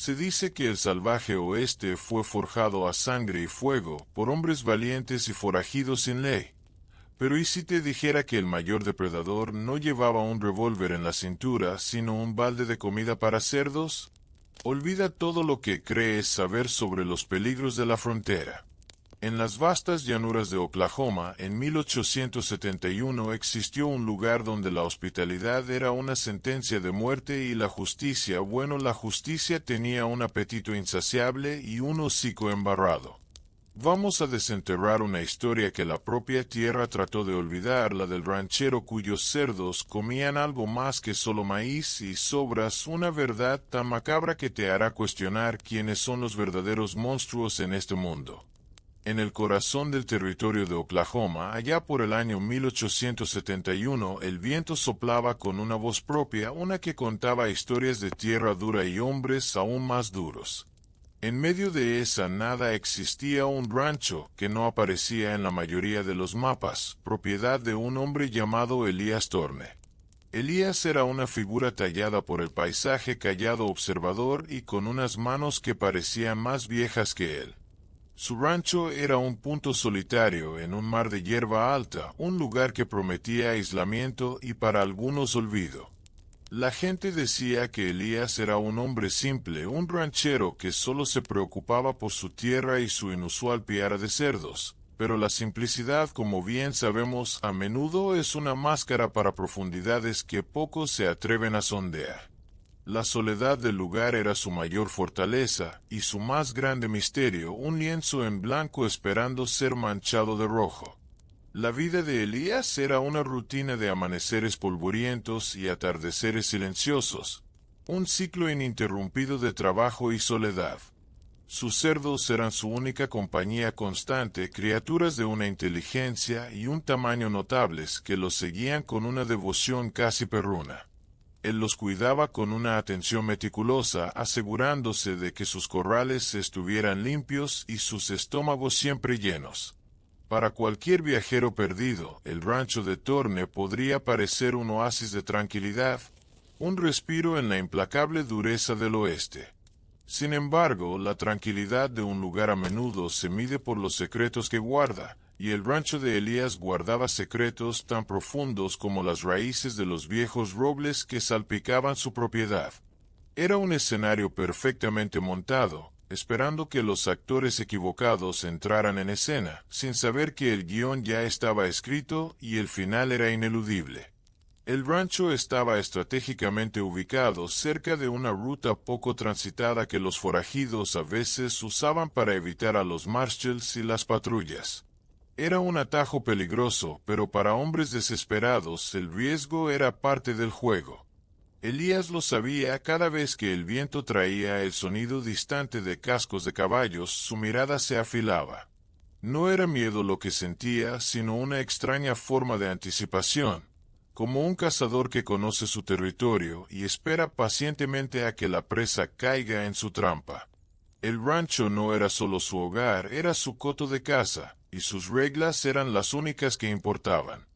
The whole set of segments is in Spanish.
Se dice que el salvaje oeste fue forjado a sangre y fuego por hombres valientes y forajidos sin ley. Pero ¿y si te dijera que el mayor depredador no llevaba un revólver en la cintura, sino un balde de comida para cerdos? Olvida todo lo que crees saber sobre los peligros de la frontera. En las vastas llanuras de Oklahoma, en 1871 existió un lugar donde la hospitalidad era una sentencia de muerte y la justicia tenía un apetito insaciable y un hocico embarrado. Vamos a desenterrar una historia que la propia tierra trató de olvidar, la del ranchero cuyos cerdos comían algo más que solo maíz y sobras, una verdad tan macabra que te hará cuestionar quiénes son los verdaderos monstruos en este mundo. En el corazón del territorio de Oklahoma, allá por el año 1871, el viento soplaba con una voz propia, una que contaba historias de tierra dura y hombres aún más duros. En medio de esa nada existía un rancho que no aparecía en la mayoría de los mapas, propiedad de un hombre llamado Elías Thorne. Elías era una figura tallada por el paisaje, callado observador y con unas manos que parecían más viejas que él. Su rancho era un punto solitario en un mar de hierba alta, un lugar que prometía aislamiento y para algunos olvido. La gente decía que Elías era un hombre simple, un ranchero que solo se preocupaba por su tierra y su inusual piara de cerdos. Pero la simplicidad, como bien sabemos, a menudo es una máscara para profundidades que pocos se atreven a sondear. La soledad del lugar era su mayor fortaleza, y su más grande misterio, un lienzo en blanco esperando ser manchado de rojo. La vida de Elías era una rutina de amaneceres polvorientos y atardeceres silenciosos, un ciclo ininterrumpido de trabajo y soledad. Sus cerdos eran su única compañía constante, criaturas de una inteligencia y un tamaño notables que los seguían con una devoción casi perruna. Él los cuidaba con una atención meticulosa, asegurándose de que sus corrales estuvieran limpios y sus estómagos siempre llenos. Para cualquier viajero perdido, el rancho de Thorne podría parecer un oasis de tranquilidad, un respiro en la implacable dureza del oeste. Sin embargo, la tranquilidad de un lugar a menudo se mide por los secretos que guarda, y el rancho de Elías guardaba secretos tan profundos como las raíces de los viejos robles que salpicaban su propiedad. Era un escenario perfectamente montado, esperando que los actores equivocados entraran en escena, sin saber que el guión ya estaba escrito y el final era ineludible. El rancho estaba estratégicamente ubicado cerca de una ruta poco transitada que los forajidos a veces usaban para evitar a los marshals y las patrullas. Era un atajo peligroso, pero para hombres desesperados el riesgo era parte del juego. Elías lo sabía. Cada vez que el viento traía el sonido distante de cascos de caballos, su mirada se afilaba. No era miedo lo que sentía, sino una extraña forma de anticipación, como un cazador que conoce su territorio y espera pacientemente a que la presa caiga en su trampa. El rancho no era solo su hogar, era su coto de caza, y sus reglas eran las únicas que importaban.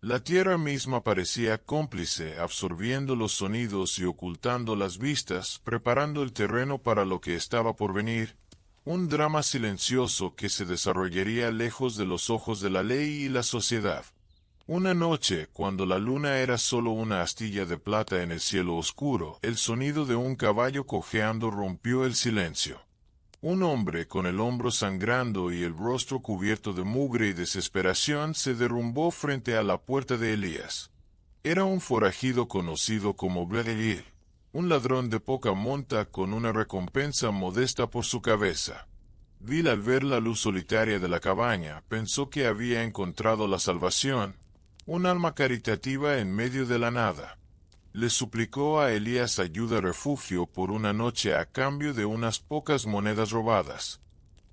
La tierra misma parecía cómplice, absorbiendo los sonidos y ocultando las vistas, preparando el terreno para lo que estaba por venir, un drama silencioso que se desarrollaría lejos de los ojos de la ley y la sociedad. Una noche, cuando la luna era solo una astilla de plata en el cielo oscuro, el sonido de un caballo cojeando rompió el silencio. Un hombre con el hombro sangrando y el rostro cubierto de mugre y desesperación se derrumbó frente a la puerta de Elías. Era un forajido conocido como Blair, un ladrón de poca monta con una recompensa modesta por su cabeza. Bill, al ver la luz solitaria de la cabaña, pensó que había encontrado la salvación, un alma caritativa en medio de la nada. Le suplicó a Elías ayuda-refugio por una noche a cambio de unas pocas monedas robadas.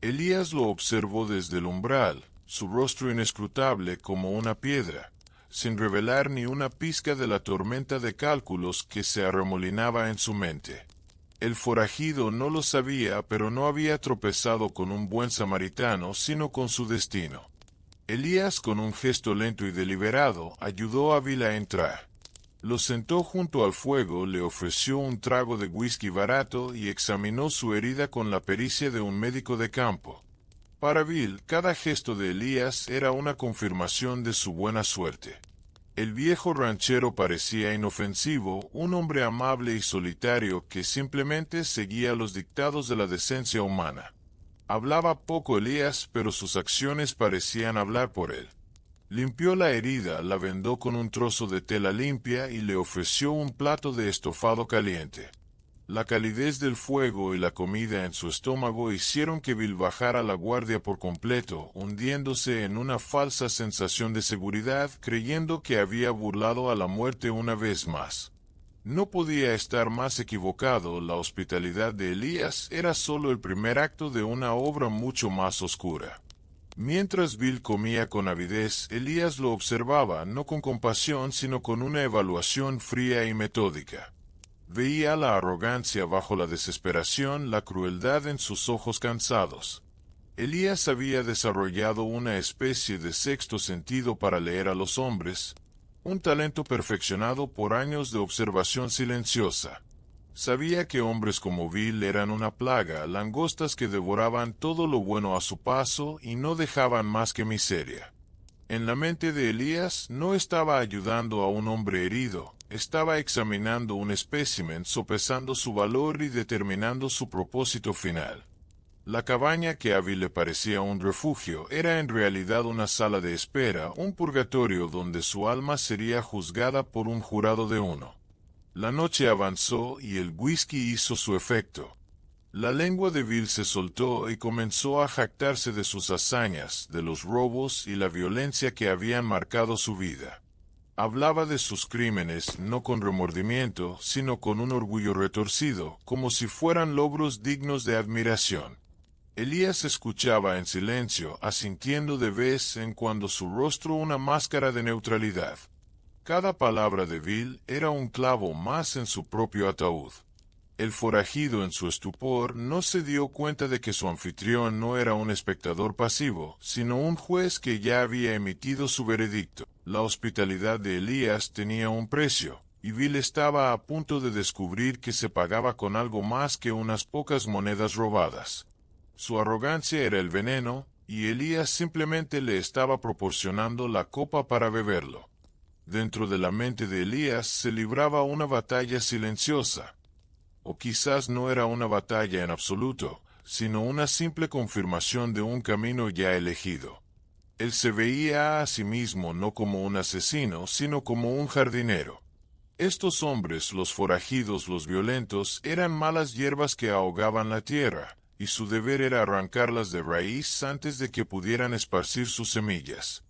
Elías lo observó desde el umbral, su rostro inescrutable como una piedra, sin revelar ni una pizca de la tormenta de cálculos que se arremolinaba en su mente. El forajido no lo sabía, pero no había tropezado con un buen samaritano, sino con su destino. Elías, con un gesto lento y deliberado, ayudó a Bill a entrar. Lo sentó junto al fuego, le ofreció un trago de whisky barato y examinó su herida con la pericia de un médico de campo. Para Bill, cada gesto de Elías era una confirmación de su buena suerte. El viejo ranchero parecía inofensivo, un hombre amable y solitario que simplemente seguía los dictados de la decencia humana. Hablaba poco Elías, pero sus acciones parecían hablar por él. Limpió la herida, la vendó con un trozo de tela limpia y le ofreció un plato de estofado caliente. La calidez del fuego y la comida en su estómago hicieron que Bill bajara la guardia por completo, hundiéndose en una falsa sensación de seguridad, creyendo que había burlado a la muerte una vez más. No podía estar más equivocado, la hospitalidad de Elías era solo el primer acto de una obra mucho más oscura. Mientras Bill comía con avidez, Elías lo observaba, no con compasión, sino con una evaluación fría y metódica. Veía la arrogancia bajo la desesperación, la crueldad en sus ojos cansados. Elías había desarrollado una especie de sexto sentido para leer a los hombres, un talento perfeccionado por años de observación silenciosa. Sabía que hombres como Bill eran una plaga, langostas que devoraban todo lo bueno a su paso y no dejaban más que miseria. En la mente de Elías no estaba ayudando a un hombre herido, estaba examinando un espécimen, sopesando su valor y determinando su propósito final. La cabaña que a Bill le parecía un refugio era en realidad una sala de espera, un purgatorio donde su alma sería juzgada por un jurado de uno. La noche avanzó y el whisky hizo su efecto. La lengua de Bill se soltó y comenzó a jactarse de sus hazañas, de los robos y la violencia que habían marcado su vida. Hablaba de sus crímenes no con remordimiento, sino con un orgullo retorcido, como si fueran logros dignos de admiración. Elías escuchaba en silencio, asintiendo de vez en cuando su rostro una máscara de neutralidad. Cada palabra de Bill era un clavo más en su propio ataúd. El forajido en su estupor no se dio cuenta de que su anfitrión no era un espectador pasivo, sino un juez que ya había emitido su veredicto. La hospitalidad de Elías tenía un precio, y Bill estaba a punto de descubrir que se pagaba con algo más que unas pocas monedas robadas. Su arrogancia era el veneno, y Elías simplemente le estaba proporcionando la copa para beberlo. Dentro de la mente de Elías se libraba una batalla silenciosa. O quizás no era una batalla en absoluto, sino una simple confirmación de un camino ya elegido. Él se veía a sí mismo no como un asesino, sino como un jardinero. Estos hombres, los forajidos, los violentos, eran malas hierbas que ahogaban la tierra, y su deber era arrancarlas de raíz antes de que pudieran esparcir sus semillas.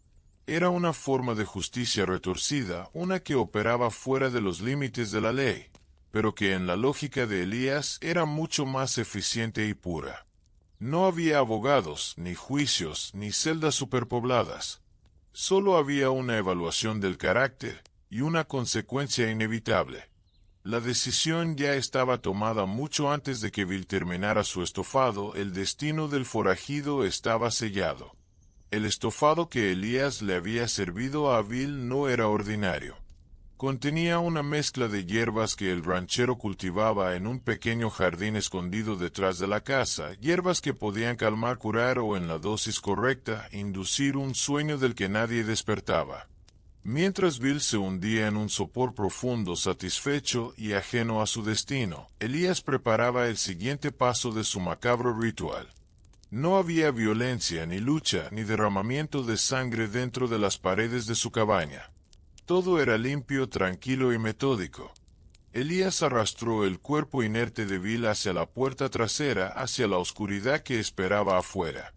Era una forma de justicia retorcida, una que operaba fuera de los límites de la ley, pero que en la lógica de Elías era mucho más eficiente y pura. No había abogados, ni juicios, ni celdas superpobladas. Solo había una evaluación del carácter y una consecuencia inevitable. La decisión ya estaba tomada mucho antes de que Bill terminara su estofado, el destino del forajido estaba sellado. El estofado que Elías le había servido a Bill no era ordinario. Contenía una mezcla de hierbas que el ranchero cultivaba en un pequeño jardín escondido detrás de la casa, hierbas que podían calmar, curar o, en la dosis correcta, inducir un sueño del que nadie despertaba. Mientras Bill se hundía en un sopor profundo, satisfecho y ajeno a su destino, Elías preparaba el siguiente paso de su macabro ritual. No había violencia, ni lucha, ni derramamiento de sangre dentro de las paredes de su cabaña. Todo era limpio, tranquilo y metódico. Elías arrastró el cuerpo inerte de Bill hacia la puerta trasera, hacia la oscuridad que esperaba afuera.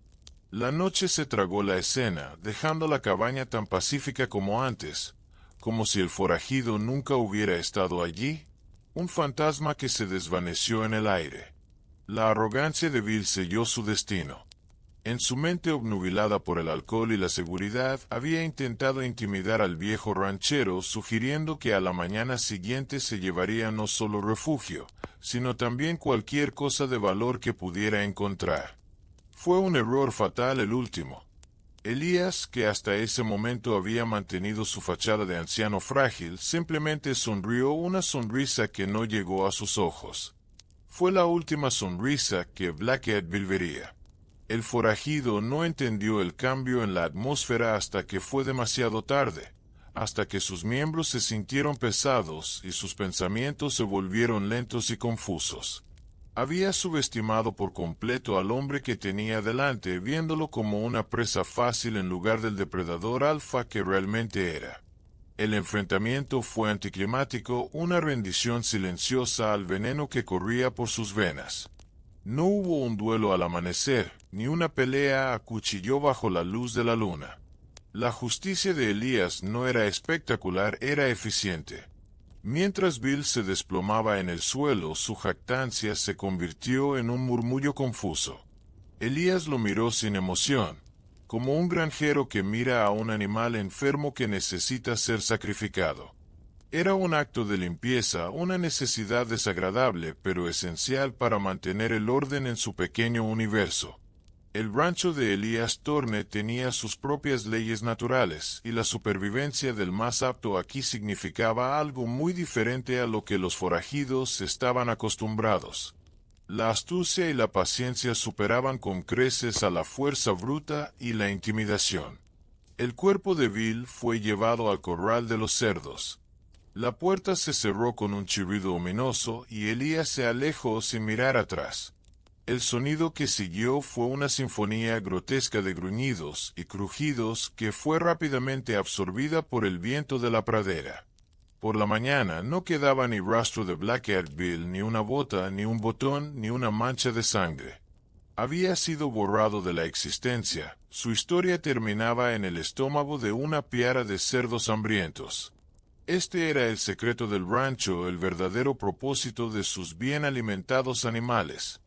La noche se tragó la escena, dejando la cabaña tan pacífica como antes, como si el forajido nunca hubiera estado allí, un fantasma que se desvaneció en el aire. La arrogancia de Bill selló su destino. En su mente obnubilada por el alcohol y la seguridad, había intentado intimidar al viejo ranchero, sugiriendo que a la mañana siguiente se llevaría no solo refugio, sino también cualquier cosa de valor que pudiera encontrar. Fue un error fatal el último. Elías, que hasta ese momento había mantenido su fachada de anciano frágil, simplemente sonrió una sonrisa que no llegó a sus ojos. Fue la última sonrisa que Blackhead vería. El forajido no entendió el cambio en la atmósfera hasta que fue demasiado tarde, hasta que sus miembros se sintieron pesados y sus pensamientos se volvieron lentos y confusos. Había subestimado por completo al hombre que tenía delante, viéndolo como una presa fácil en lugar del depredador alfa que realmente era. El enfrentamiento fue anticlimático, una rendición silenciosa al veneno que corría por sus venas. No hubo un duelo al amanecer, ni una pelea a cuchillo bajo la luz de la luna. La justicia de Elías no era espectacular, era eficiente. Mientras Bill se desplomaba en el suelo, su jactancia se convirtió en un murmullo confuso. Elías lo miró sin emoción, como un granjero que mira a un animal enfermo que necesita ser sacrificado. Era un acto de limpieza, una necesidad desagradable pero esencial para mantener el orden en su pequeño universo. El rancho de Elías Thorne tenía sus propias leyes naturales, y la supervivencia del más apto aquí significaba algo muy diferente a lo que los forajidos estaban acostumbrados. La astucia y la paciencia superaban con creces a la fuerza bruta y la intimidación. El cuerpo de Bill fue llevado al corral de los cerdos. La puerta se cerró con un chirrido ominoso y Elías se alejó sin mirar atrás. El sonido que siguió fue una sinfonía grotesca de gruñidos y crujidos que fue rápidamente absorbida por el viento de la pradera. Por la mañana no quedaba ni rastro de Blackhead Bill, ni una bota, ni un botón, ni una mancha de sangre. Había sido borrado de la existencia. Su historia terminaba en el estómago de una piara de cerdos hambrientos. Este era el secreto del rancho, el verdadero propósito de sus bien alimentados animales.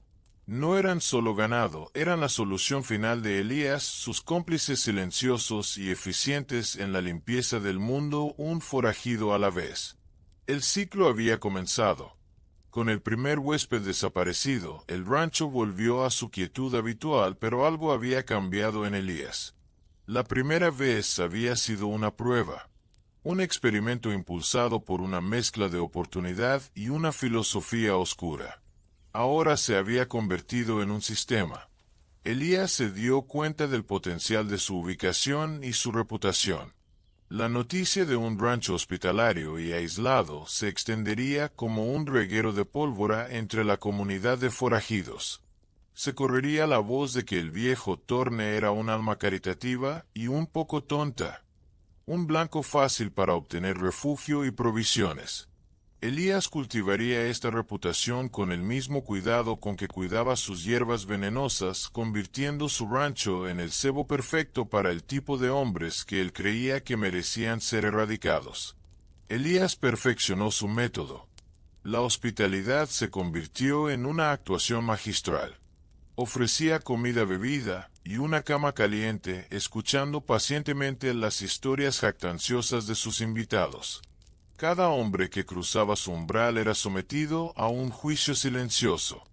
No eran solo ganado, eran la solución final de Elías, sus cómplices silenciosos y eficientes en la limpieza del mundo, un forajido a la vez. El ciclo había comenzado. Con el primer huésped desaparecido, el rancho volvió a su quietud habitual, pero algo había cambiado en Elías. La primera vez había sido una prueba, un experimento impulsado por una mezcla de oportunidad y una filosofía oscura. Ahora se había convertido en un sistema. Elías se dio cuenta del potencial de su ubicación y su reputación. La noticia de un rancho hospitalario y aislado se extendería como un reguero de pólvora entre la comunidad de forajidos. Se correría la voz de que el viejo Thorne era un alma caritativa y un poco tonta, un blanco fácil para obtener refugio y provisiones. Elías cultivaría esta reputación con el mismo cuidado con que cuidaba sus hierbas venenosas, convirtiendo su rancho en el cebo perfecto para el tipo de hombres que él creía que merecían ser erradicados. Elías perfeccionó su método. La hospitalidad se convirtió en una actuación magistral. Ofrecía comida, bebida y una cama caliente, escuchando pacientemente las historias jactanciosas de sus invitados. Cada hombre que cruzaba su umbral era sometido a un juicio silencioso.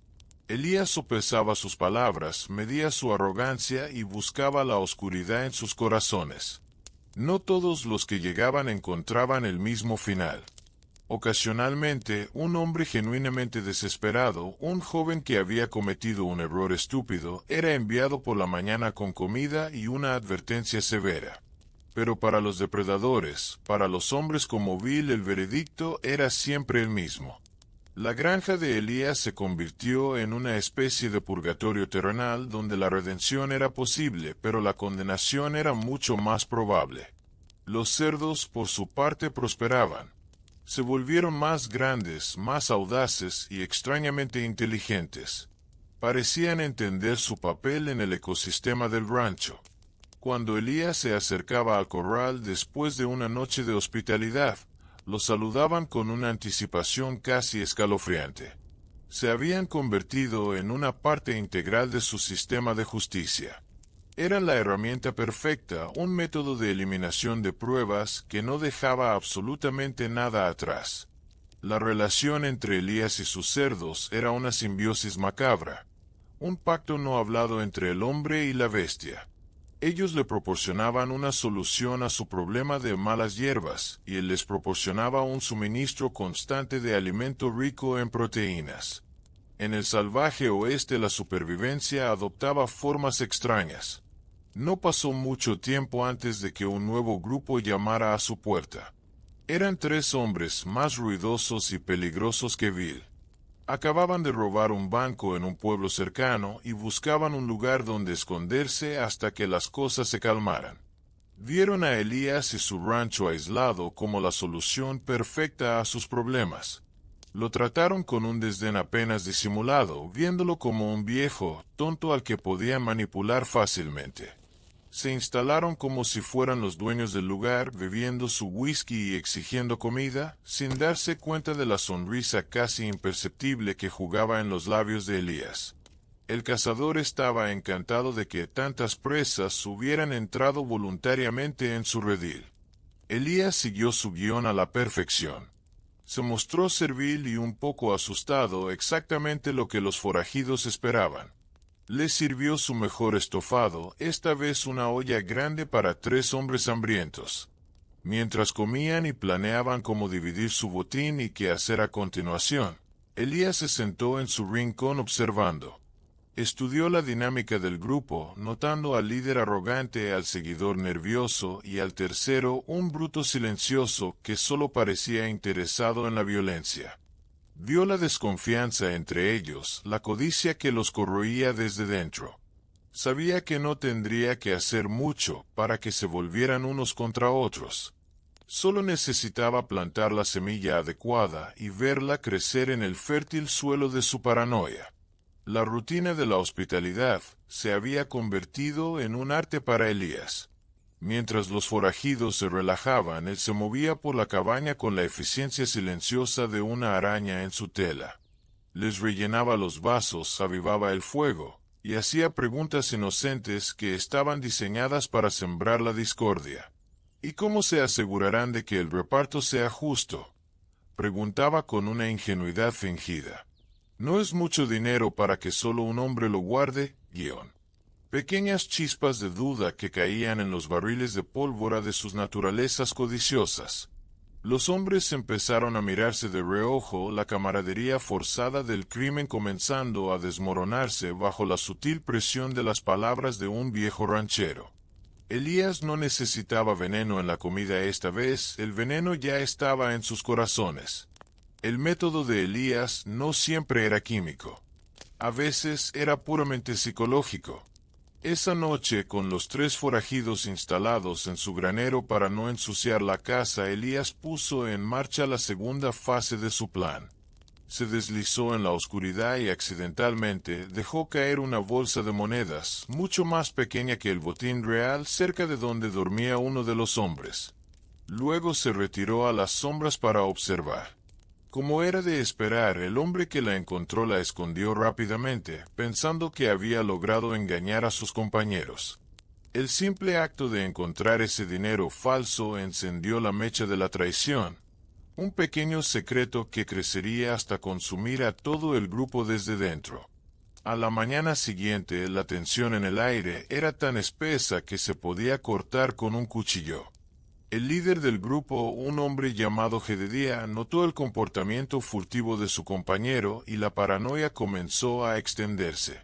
Elías sopesaba sus palabras, medía su arrogancia y buscaba la oscuridad en sus corazones. No todos los que llegaban encontraban el mismo final. Ocasionalmente, un hombre genuinamente desesperado, un joven que había cometido un error estúpido, era enviado por la mañana con comida y una advertencia severa. Pero para los depredadores, para los hombres como Bill, el veredicto era siempre el mismo. La granja de Elías se convirtió en una especie de purgatorio terrenal donde la redención era posible, pero la condenación era mucho más probable. Los cerdos, por su parte, prosperaban. Se volvieron más grandes, más audaces y extrañamente inteligentes. Parecían entender su papel en el ecosistema del rancho. Cuando Elías se acercaba al corral después de una noche de hospitalidad, lo saludaban con una anticipación casi escalofriante. Se habían convertido en una parte integral de su sistema de justicia. Eran la herramienta perfecta, un método de eliminación de pruebas que no dejaba absolutamente nada atrás. La relación entre Elías y sus cerdos era una simbiosis macabra, un pacto no hablado entre el hombre y la bestia. Ellos le proporcionaban una solución a su problema de malas hierbas, y él les proporcionaba un suministro constante de alimento rico en proteínas. En el salvaje oeste la supervivencia adoptaba formas extrañas. No pasó mucho tiempo antes de que un nuevo grupo llamara a su puerta. Eran 3 hombres más ruidosos y peligrosos que Bill. Acababan de robar un banco en un pueblo cercano y buscaban un lugar donde esconderse hasta que las cosas se calmaran. Vieron a Elías y su rancho aislado como la solución perfecta a sus problemas. Lo trataron con un desdén apenas disimulado, viéndolo como un viejo, tonto al que podían manipular fácilmente. Se instalaron como si fueran los dueños del lugar, bebiendo su whisky y exigiendo comida, sin darse cuenta de la sonrisa casi imperceptible que jugaba en los labios de Elías. El cazador estaba encantado de que tantas presas hubieran entrado voluntariamente en su redil. Elías siguió su guión a la perfección. Se mostró servil y un poco asustado, exactamente lo que los forajidos esperaban. Les sirvió su mejor estofado, esta vez una olla grande para 3 hombres hambrientos. Mientras comían y planeaban cómo dividir su botín y qué hacer a continuación, Elías se sentó en su rincón observando. Estudió la dinámica del grupo, notando al líder arrogante, al seguidor nervioso y al tercero un bruto silencioso que solo parecía interesado en la violencia. Vio la desconfianza entre ellos, la codicia que los corroía desde dentro. Sabía que no tendría que hacer mucho para que se volvieran unos contra otros. Solo necesitaba plantar la semilla adecuada y verla crecer en el fértil suelo de su paranoia. La rutina de la hospitalidad se había convertido en un arte para Elías. Mientras los forajidos se relajaban, él se movía por la cabaña con la eficiencia silenciosa de una araña en su tela. Les rellenaba los vasos, avivaba el fuego, y hacía preguntas inocentes que estaban diseñadas para sembrar la discordia. ¿Y cómo se asegurarán de que el reparto sea justo?, preguntaba con una ingenuidad fingida. No es mucho dinero para que solo un hombre lo guarde, guión. Pequeñas chispas de duda que caían en los barriles de pólvora de sus naturalezas codiciosas. Los hombres empezaron a mirarse de reojo, la camaradería forzada del crimen comenzando a desmoronarse bajo la sutil presión de las palabras de un viejo ranchero. Elías no necesitaba veneno en la comida esta vez, el veneno ya estaba en sus corazones. El método de Elías no siempre era químico. A veces era puramente psicológico. Esa noche, con los 3 forajidos instalados en su granero para no ensuciar la casa, Elías puso en marcha la segunda fase de su plan. Se deslizó en la oscuridad y accidentalmente dejó caer una bolsa de monedas, mucho más pequeña que el botín real, cerca de donde dormía uno de los hombres. Luego se retiró a las sombras para observar. Como era de esperar, el hombre que la encontró la escondió rápidamente, pensando que había logrado engañar a sus compañeros. El simple acto de encontrar ese dinero falso encendió la mecha de la traición, un pequeño secreto que crecería hasta consumir a todo el grupo desde dentro. A la mañana siguiente, la tensión en el aire era tan espesa que se podía cortar con un cuchillo. El líder del grupo, un hombre llamado Jededía, notó el comportamiento furtivo de su compañero y la paranoia comenzó a extenderse.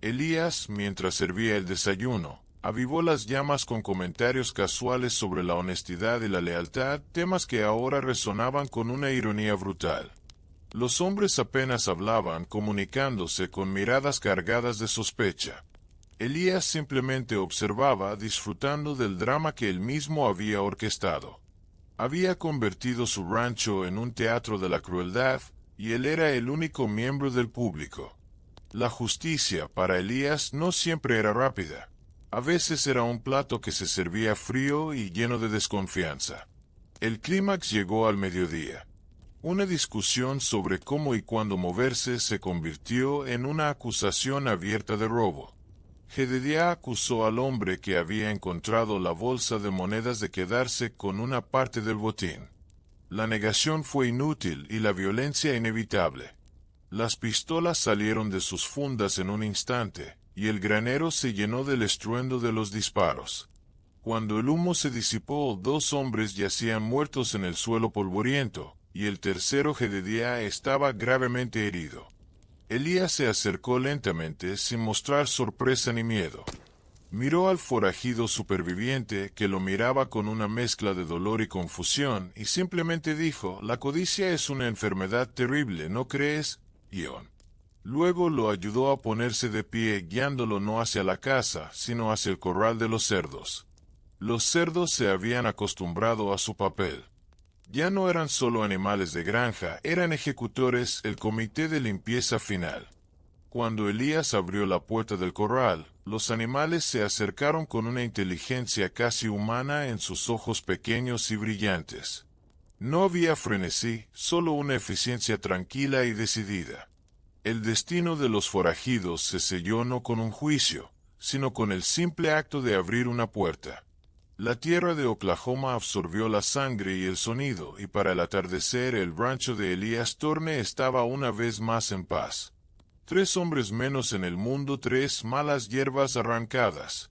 Elías, mientras servía el desayuno, avivó las llamas con comentarios casuales sobre la honestidad y la lealtad, temas que ahora resonaban con una ironía brutal. Los hombres apenas hablaban, comunicándose con miradas cargadas de sospecha. Elías simplemente observaba, disfrutando del drama que él mismo había orquestado. Había convertido su rancho en un teatro de la crueldad, y él era el único miembro del público. La justicia para Elías no siempre era rápida. A veces era un plato que se servía frío y lleno de desconfianza. El clímax llegó al mediodía. Una discusión sobre cómo y cuándo moverse se convirtió en una acusación abierta de robo. Jededía acusó al hombre que había encontrado la bolsa de monedas de quedarse con una parte del botín. La negación fue inútil y la violencia inevitable. Las pistolas salieron de sus fundas en un instante, y el granero se llenó del estruendo de los disparos. Cuando el humo se disipó, 2 hombres yacían muertos en el suelo polvoriento, y el tercero, Jedediah, estaba gravemente herido. Elías se acercó lentamente, sin mostrar sorpresa ni miedo. Miró al forajido superviviente, que lo miraba con una mezcla de dolor y confusión, y simplemente dijo: «La codicia es una enfermedad terrible, ¿no crees, Ion?». Luego lo ayudó a ponerse de pie, guiándolo no hacia la casa, sino hacia el corral de los cerdos. Los cerdos se habían acostumbrado a su papel. Ya no eran solo animales de granja, eran ejecutores, el comité de limpieza final. Cuando Elías abrió la puerta del corral, los animales se acercaron con una inteligencia casi humana en sus ojos pequeños y brillantes. No había frenesí, solo una eficiencia tranquila y decidida. El destino de los forajidos se selló no con un juicio, sino con el simple acto de abrir una puerta. La tierra de Oklahoma absorbió la sangre y el sonido, y para el atardecer el rancho de Elías Torne estaba una vez más en paz. 3 hombres menos en el mundo, 3 malas hierbas arrancadas.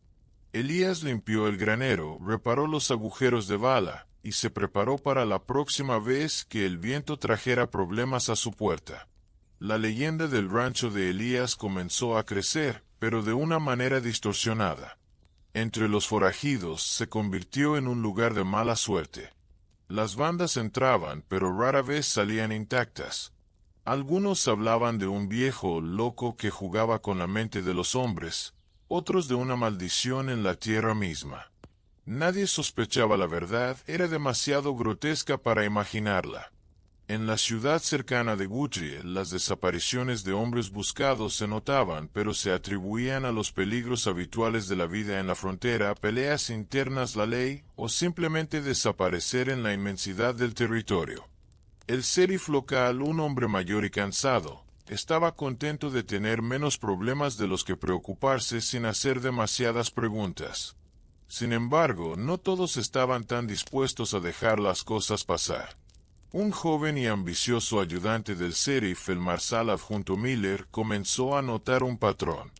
Elías limpió el granero, reparó los agujeros de bala, y se preparó para la próxima vez que el viento trajera problemas a su puerta. La leyenda del rancho de Elías comenzó a crecer, pero de una manera distorsionada. Entre los forajidos se convirtió en un lugar de mala suerte. Las bandas entraban, pero rara vez salían intactas. Algunos hablaban de un viejo loco que jugaba con la mente de los hombres, otros de una maldición en la tierra misma. Nadie sospechaba la verdad, era demasiado grotesca para imaginarla. En la ciudad cercana de Guthrie, las desapariciones de hombres buscados se notaban, pero se atribuían a los peligros habituales de la vida en la frontera, peleas internas, la ley, o simplemente desaparecer en la inmensidad del territorio. El sheriff local, un hombre mayor y cansado, estaba contento de tener menos problemas de los que preocuparse sin hacer demasiadas preguntas. Sin embargo, no todos estaban tan dispuestos a dejar las cosas pasar. Un joven y ambicioso ayudante del sheriff, el marshal adjunto Miller, comenzó a notar un patrón.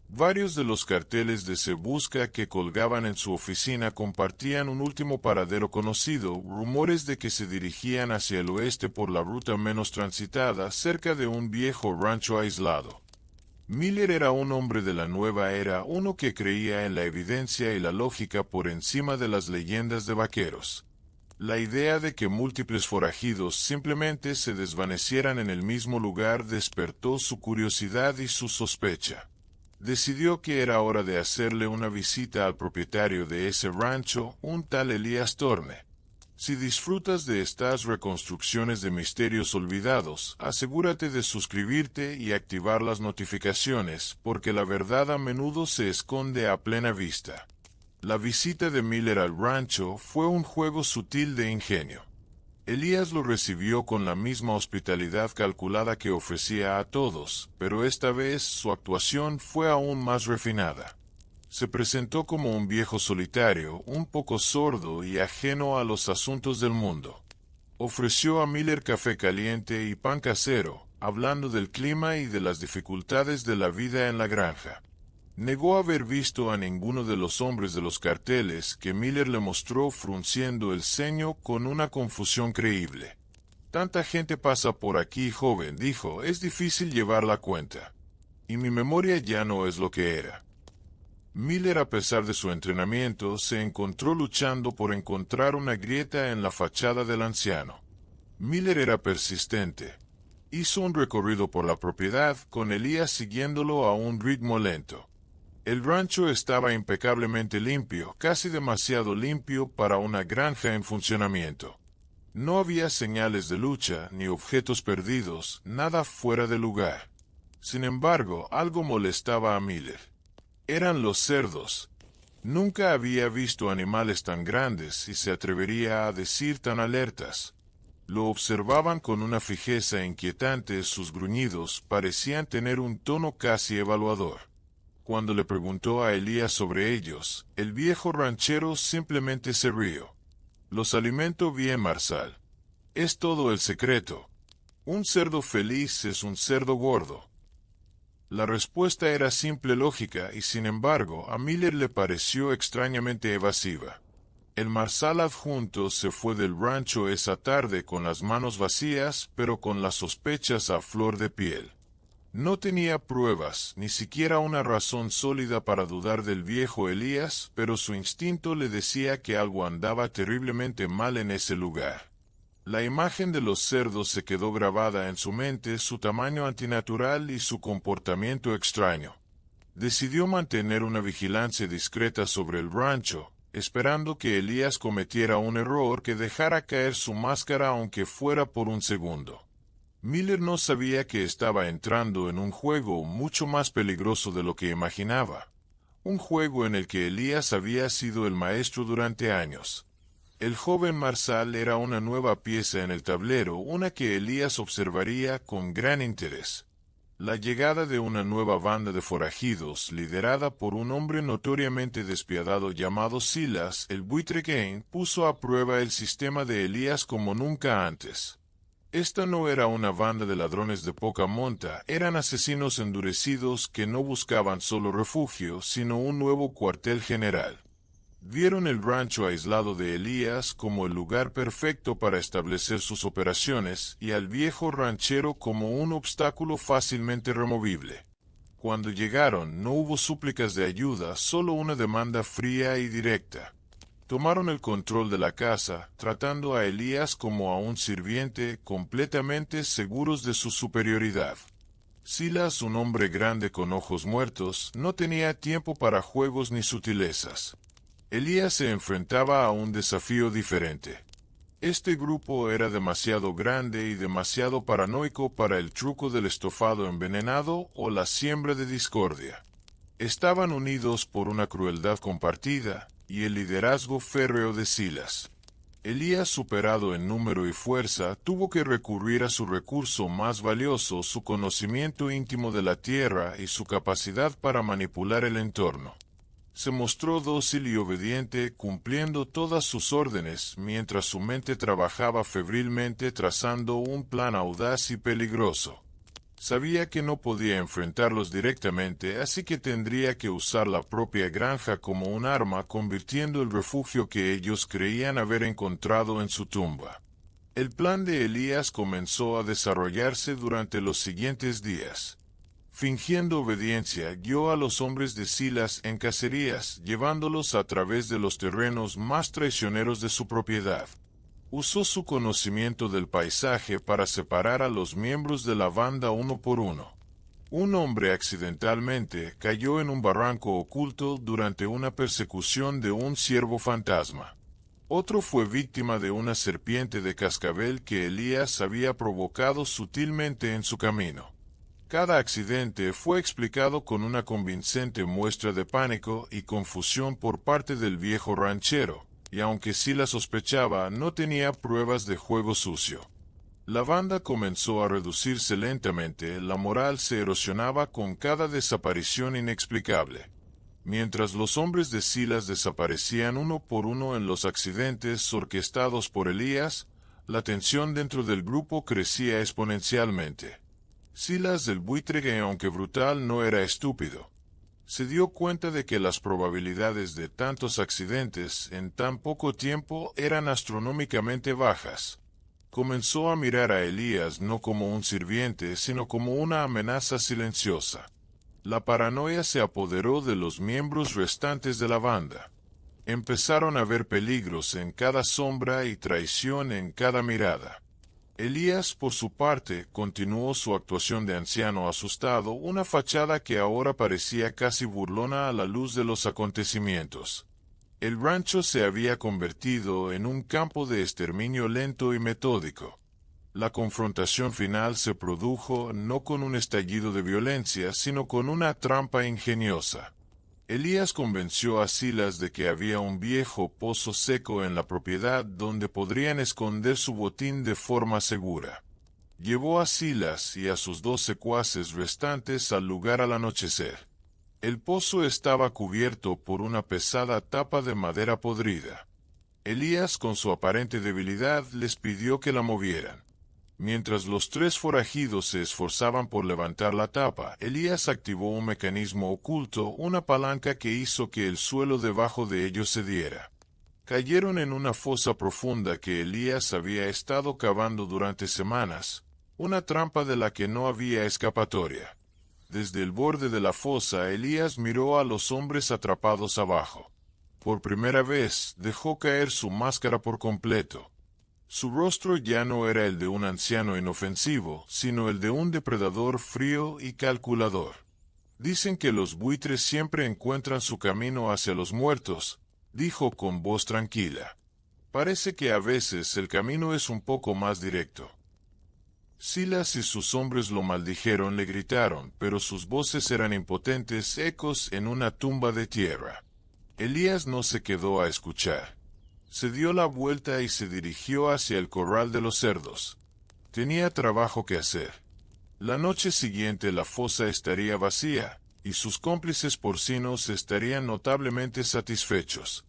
Varios de los carteles de Se Busca que colgaban en su oficina compartían un último paradero conocido, rumores de que se dirigían hacia el oeste por la ruta menos transitada, cerca de un viejo rancho aislado. Miller era un hombre de la nueva era, uno que creía en la evidencia y la lógica por encima de las leyendas de vaqueros. La idea de que múltiples forajidos simplemente se desvanecieran en el mismo lugar despertó su curiosidad y su sospecha. Decidió que era hora de hacerle una visita al propietario de ese rancho, un tal Elías Torne. Si disfrutas de estas reconstrucciones de misterios olvidados, asegúrate de suscribirte y activar las notificaciones, porque la verdad a menudo se esconde a plena vista. La visita de Miller al rancho fue un juego sutil de ingenio. Elías lo recibió con la misma hospitalidad calculada que ofrecía a todos, pero esta vez su actuación fue aún más refinada. Se presentó como un viejo solitario, un poco sordo y ajeno a los asuntos del mundo. Ofreció a Miller café caliente y pan casero, hablando del clima y de las dificultades de la vida en la granja. Negó haber visto a ninguno de los hombres de los carteles, que Miller le mostró frunciendo el ceño con una confusión creíble. «Tanta gente pasa por aquí, joven», dijo, «es difícil llevar la cuenta. Y mi memoria ya no es lo que era». Miller, a pesar de su entrenamiento, se encontró luchando por encontrar una grieta en la fachada del anciano. Miller era persistente. Hizo un recorrido por la propiedad, con Elías siguiéndolo a un ritmo lento. El rancho estaba impecablemente limpio, casi demasiado limpio para una granja en funcionamiento. No había señales de lucha, ni objetos perdidos, nada fuera de lugar. Sin embargo, algo molestaba a Miller. Eran los cerdos. Nunca había visto animales tan grandes y se atrevería a decir tan alertas. Lo observaban con una fijeza inquietante, sus gruñidos parecían tener un tono casi evaluador. Cuando le preguntó a Elías sobre ellos, el viejo ranchero simplemente se rió. «Los alimento bien, marshal. Es todo el secreto. Un cerdo feliz es un cerdo gordo». La respuesta era simple lógica y sin embargo a Miller le pareció extrañamente evasiva. El marsal adjunto se fue del rancho esa tarde con las manos vacías, pero con las sospechas a flor de piel. No tenía pruebas, ni siquiera una razón sólida para dudar del viejo Elías, pero su instinto le decía que algo andaba terriblemente mal en ese lugar. La imagen de los cerdos se quedó grabada en su mente, su tamaño antinatural y su comportamiento extraño. Decidió mantener una vigilancia discreta sobre el rancho, esperando que Elías cometiera un error que dejara caer su máscara aunque fuera por un segundo. Miller no sabía que estaba entrando en un juego mucho más peligroso de lo que imaginaba. Un juego en el que Elías había sido el maestro durante años. El joven marsal era una nueva pieza en el tablero, una que Elías observaría con gran interés. La llegada de una nueva banda de forajidos, liderada por un hombre notoriamente despiadado llamado Silas, el buitre Gang, puso a prueba el sistema de Elías como nunca antes. Esta no era una banda de ladrones de poca monta, eran asesinos endurecidos que no buscaban solo refugio, sino un nuevo cuartel general. Vieron el rancho aislado de Elías como el lugar perfecto para establecer sus operaciones y al viejo ranchero como un obstáculo fácilmente removible. Cuando llegaron no hubo súplicas de ayuda, solo una demanda fría y directa. Tomaron el control de la casa, tratando a Elías como a un sirviente, completamente seguros de su superioridad. Silas, un hombre grande con ojos muertos, no tenía tiempo para juegos ni sutilezas. Elías se enfrentaba a un desafío diferente. Este grupo era demasiado grande y demasiado paranoico para el truco del estofado envenenado o la siembra de discordia. Estaban unidos por una crueldad compartida y el liderazgo férreo de Silas. Elías, superado en número y fuerza, tuvo que recurrir a su recurso más valioso, su conocimiento íntimo de la tierra y su capacidad para manipular el entorno. Se mostró dócil y obediente, cumpliendo todas sus órdenes, mientras su mente trabajaba febrilmente trazando un plan audaz y peligroso. Sabía que no podía enfrentarlos directamente, así que tendría que usar la propia granja como un arma, convirtiendo el refugio que ellos creían haber encontrado en su tumba. El plan de Elías comenzó a desarrollarse durante los siguientes días. Fingiendo obediencia, guió a los hombres de Silas en cacerías, llevándolos a través de los terrenos más traicioneros de su propiedad. Usó su conocimiento del paisaje para separar a los miembros de la banda uno por uno. Un hombre accidentalmente cayó en un barranco oculto durante una persecución de un ciervo fantasma. Otro fue víctima de una serpiente de cascabel que Elías había provocado sutilmente en su camino. Cada accidente fue explicado con una convincente muestra de pánico y confusión por parte del viejo ranchero, y aunque sí la sospechaba, no tenía pruebas de juego sucio. La banda comenzó a reducirse lentamente, la moral se erosionaba con cada desaparición inexplicable. Mientras los hombres de Silas desaparecían uno por uno en los accidentes orquestados por Elías, la tensión dentro del grupo crecía exponencialmente. Silas del buitre, aunque brutal, no era estúpido. Se dio cuenta de que las probabilidades de tantos accidentes en tan poco tiempo eran astronómicamente bajas. Comenzó a mirar a Elías no como un sirviente, sino como una amenaza silenciosa. La paranoia se apoderó de los miembros restantes de la banda. Empezaron a ver peligros en cada sombra y traición en cada mirada. Elías, por su parte, continuó su actuación de anciano asustado, una fachada que ahora parecía casi burlona a la luz de los acontecimientos. El rancho se había convertido en un campo de exterminio lento y metódico. La confrontación final se produjo no con un estallido de violencia, sino con una trampa ingeniosa. Elías convenció a Silas de que había un viejo pozo seco en la propiedad donde podrían esconder su botín de forma segura. Llevó a Silas y a sus 2 secuaces restantes al lugar al anochecer. El pozo estaba cubierto por una pesada tapa de madera podrida. Elías, con su aparente debilidad, les pidió que la movieran. Mientras los tres forajidos se esforzaban por levantar la tapa, Elías activó un mecanismo oculto, una palanca que hizo que el suelo debajo de ellos cediera. Cayeron en una fosa profunda que Elías había estado cavando durante semanas, una trampa de la que no había escapatoria. Desde el borde de la fosa, Elías miró a los hombres atrapados abajo. Por primera vez, dejó caer su máscara por completo. Su rostro ya no era el de un anciano inofensivo, sino el de un depredador frío y calculador. Dicen que los buitres siempre encuentran su camino hacia los muertos, dijo con voz tranquila. Parece que a veces el camino es un poco más directo. Silas y sus hombres lo maldijeron, le gritaron, pero sus voces eran impotentes ecos en una tumba de tierra. Elías no se quedó a escuchar. Se dio la vuelta y se dirigió hacia el corral de los cerdos. Tenía trabajo que hacer. La noche siguiente la fosa estaría vacía, y sus cómplices porcinos estarían notablemente satisfechos.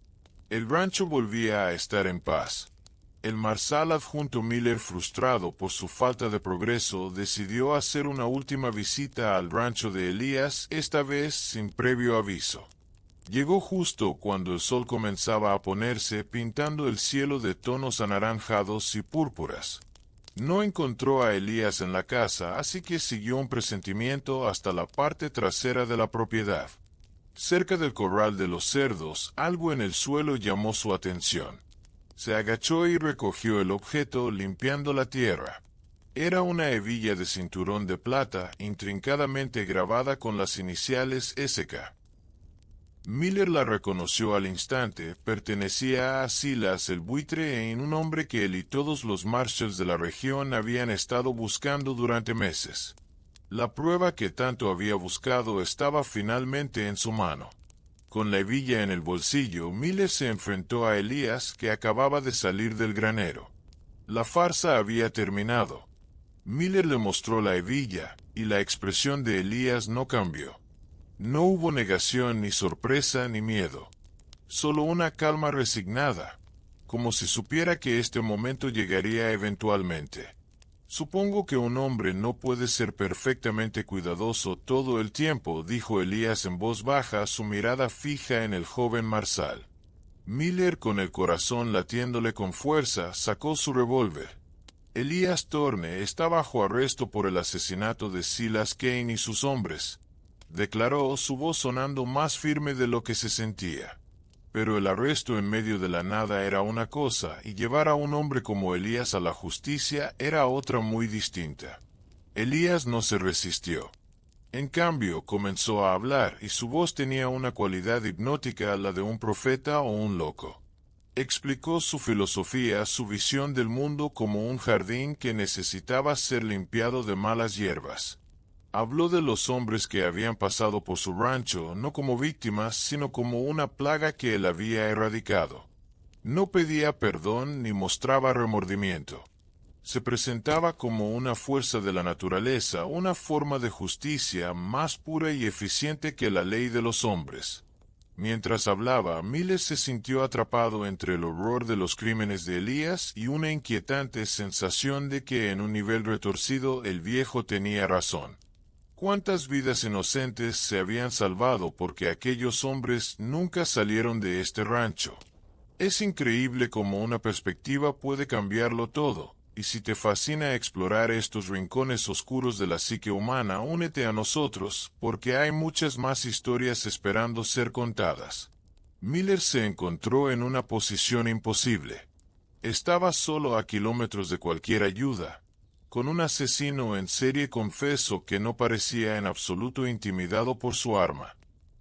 El rancho volvía a estar en paz. El marsal adjunto Miller, frustrado por su falta de progreso, decidió hacer una última visita al rancho de Elías, esta vez sin previo aviso. Llegó justo cuando el sol comenzaba a ponerse, pintando el cielo de tonos anaranjados y púrpuras. No encontró a Elías en la casa, así que siguió un presentimiento hasta la parte trasera de la propiedad. Cerca del corral de los cerdos, algo en el suelo llamó su atención. Se agachó y recogió el objeto, limpiando la tierra. Era una hebilla de cinturón de plata, intrincadamente grabada con las iniciales SK. Miller la reconoció al instante. Pertenecía a Silas el buitre, un hombre que él y todos los Marshalls de la región habían estado buscando durante meses. La prueba que tanto había buscado estaba finalmente en su mano. Con la hebilla en el bolsillo, Miller se enfrentó a Elías, que acababa de salir del granero. La farsa había terminado. Miller le mostró la hebilla, y la expresión de Elías no cambió. No hubo negación, ni sorpresa, ni miedo. Solo una calma resignada, como si supiera que este momento llegaría eventualmente. Supongo que un hombre no puede ser perfectamente cuidadoso todo el tiempo, dijo Elías en voz baja, su mirada fija en el joven marsal. Miller, con el corazón latiéndole con fuerza, sacó su revólver. Elías Thorne está bajo arresto por el asesinato de Silas Kane y sus hombres, declaró, su voz sonando más firme de lo que se sentía. Pero el arresto en medio de la nada era una cosa, y llevar a un hombre como Elías a la justicia era otra muy distinta. Elías no se resistió. En cambio, comenzó a hablar, y su voz tenía una cualidad hipnótica, la de un profeta o un loco. Explicó su filosofía, su visión del mundo como un jardín que necesitaba ser limpiado de malas hierbas. Habló de los hombres que habían pasado por su rancho, no como víctimas, sino como una plaga que él había erradicado. No pedía perdón ni mostraba remordimiento. Se presentaba como una fuerza de la naturaleza, una forma de justicia más pura y eficiente que la ley de los hombres. Mientras hablaba, Miller se sintió atrapado entre el horror de los crímenes de Elías y una inquietante sensación de que en un nivel retorcido el viejo tenía razón. ¿Cuántas vidas inocentes se habían salvado porque aquellos hombres nunca salieron de este rancho? Es increíble cómo una perspectiva puede cambiarlo todo, y si te fascina explorar estos rincones oscuros de la psique humana, únete a nosotros, porque hay muchas más historias esperando ser contadas. Miller se encontró en una posición imposible. Estaba solo a kilómetros de cualquier ayuda, con un asesino en serie confeso que no parecía en absoluto intimidado por su arma.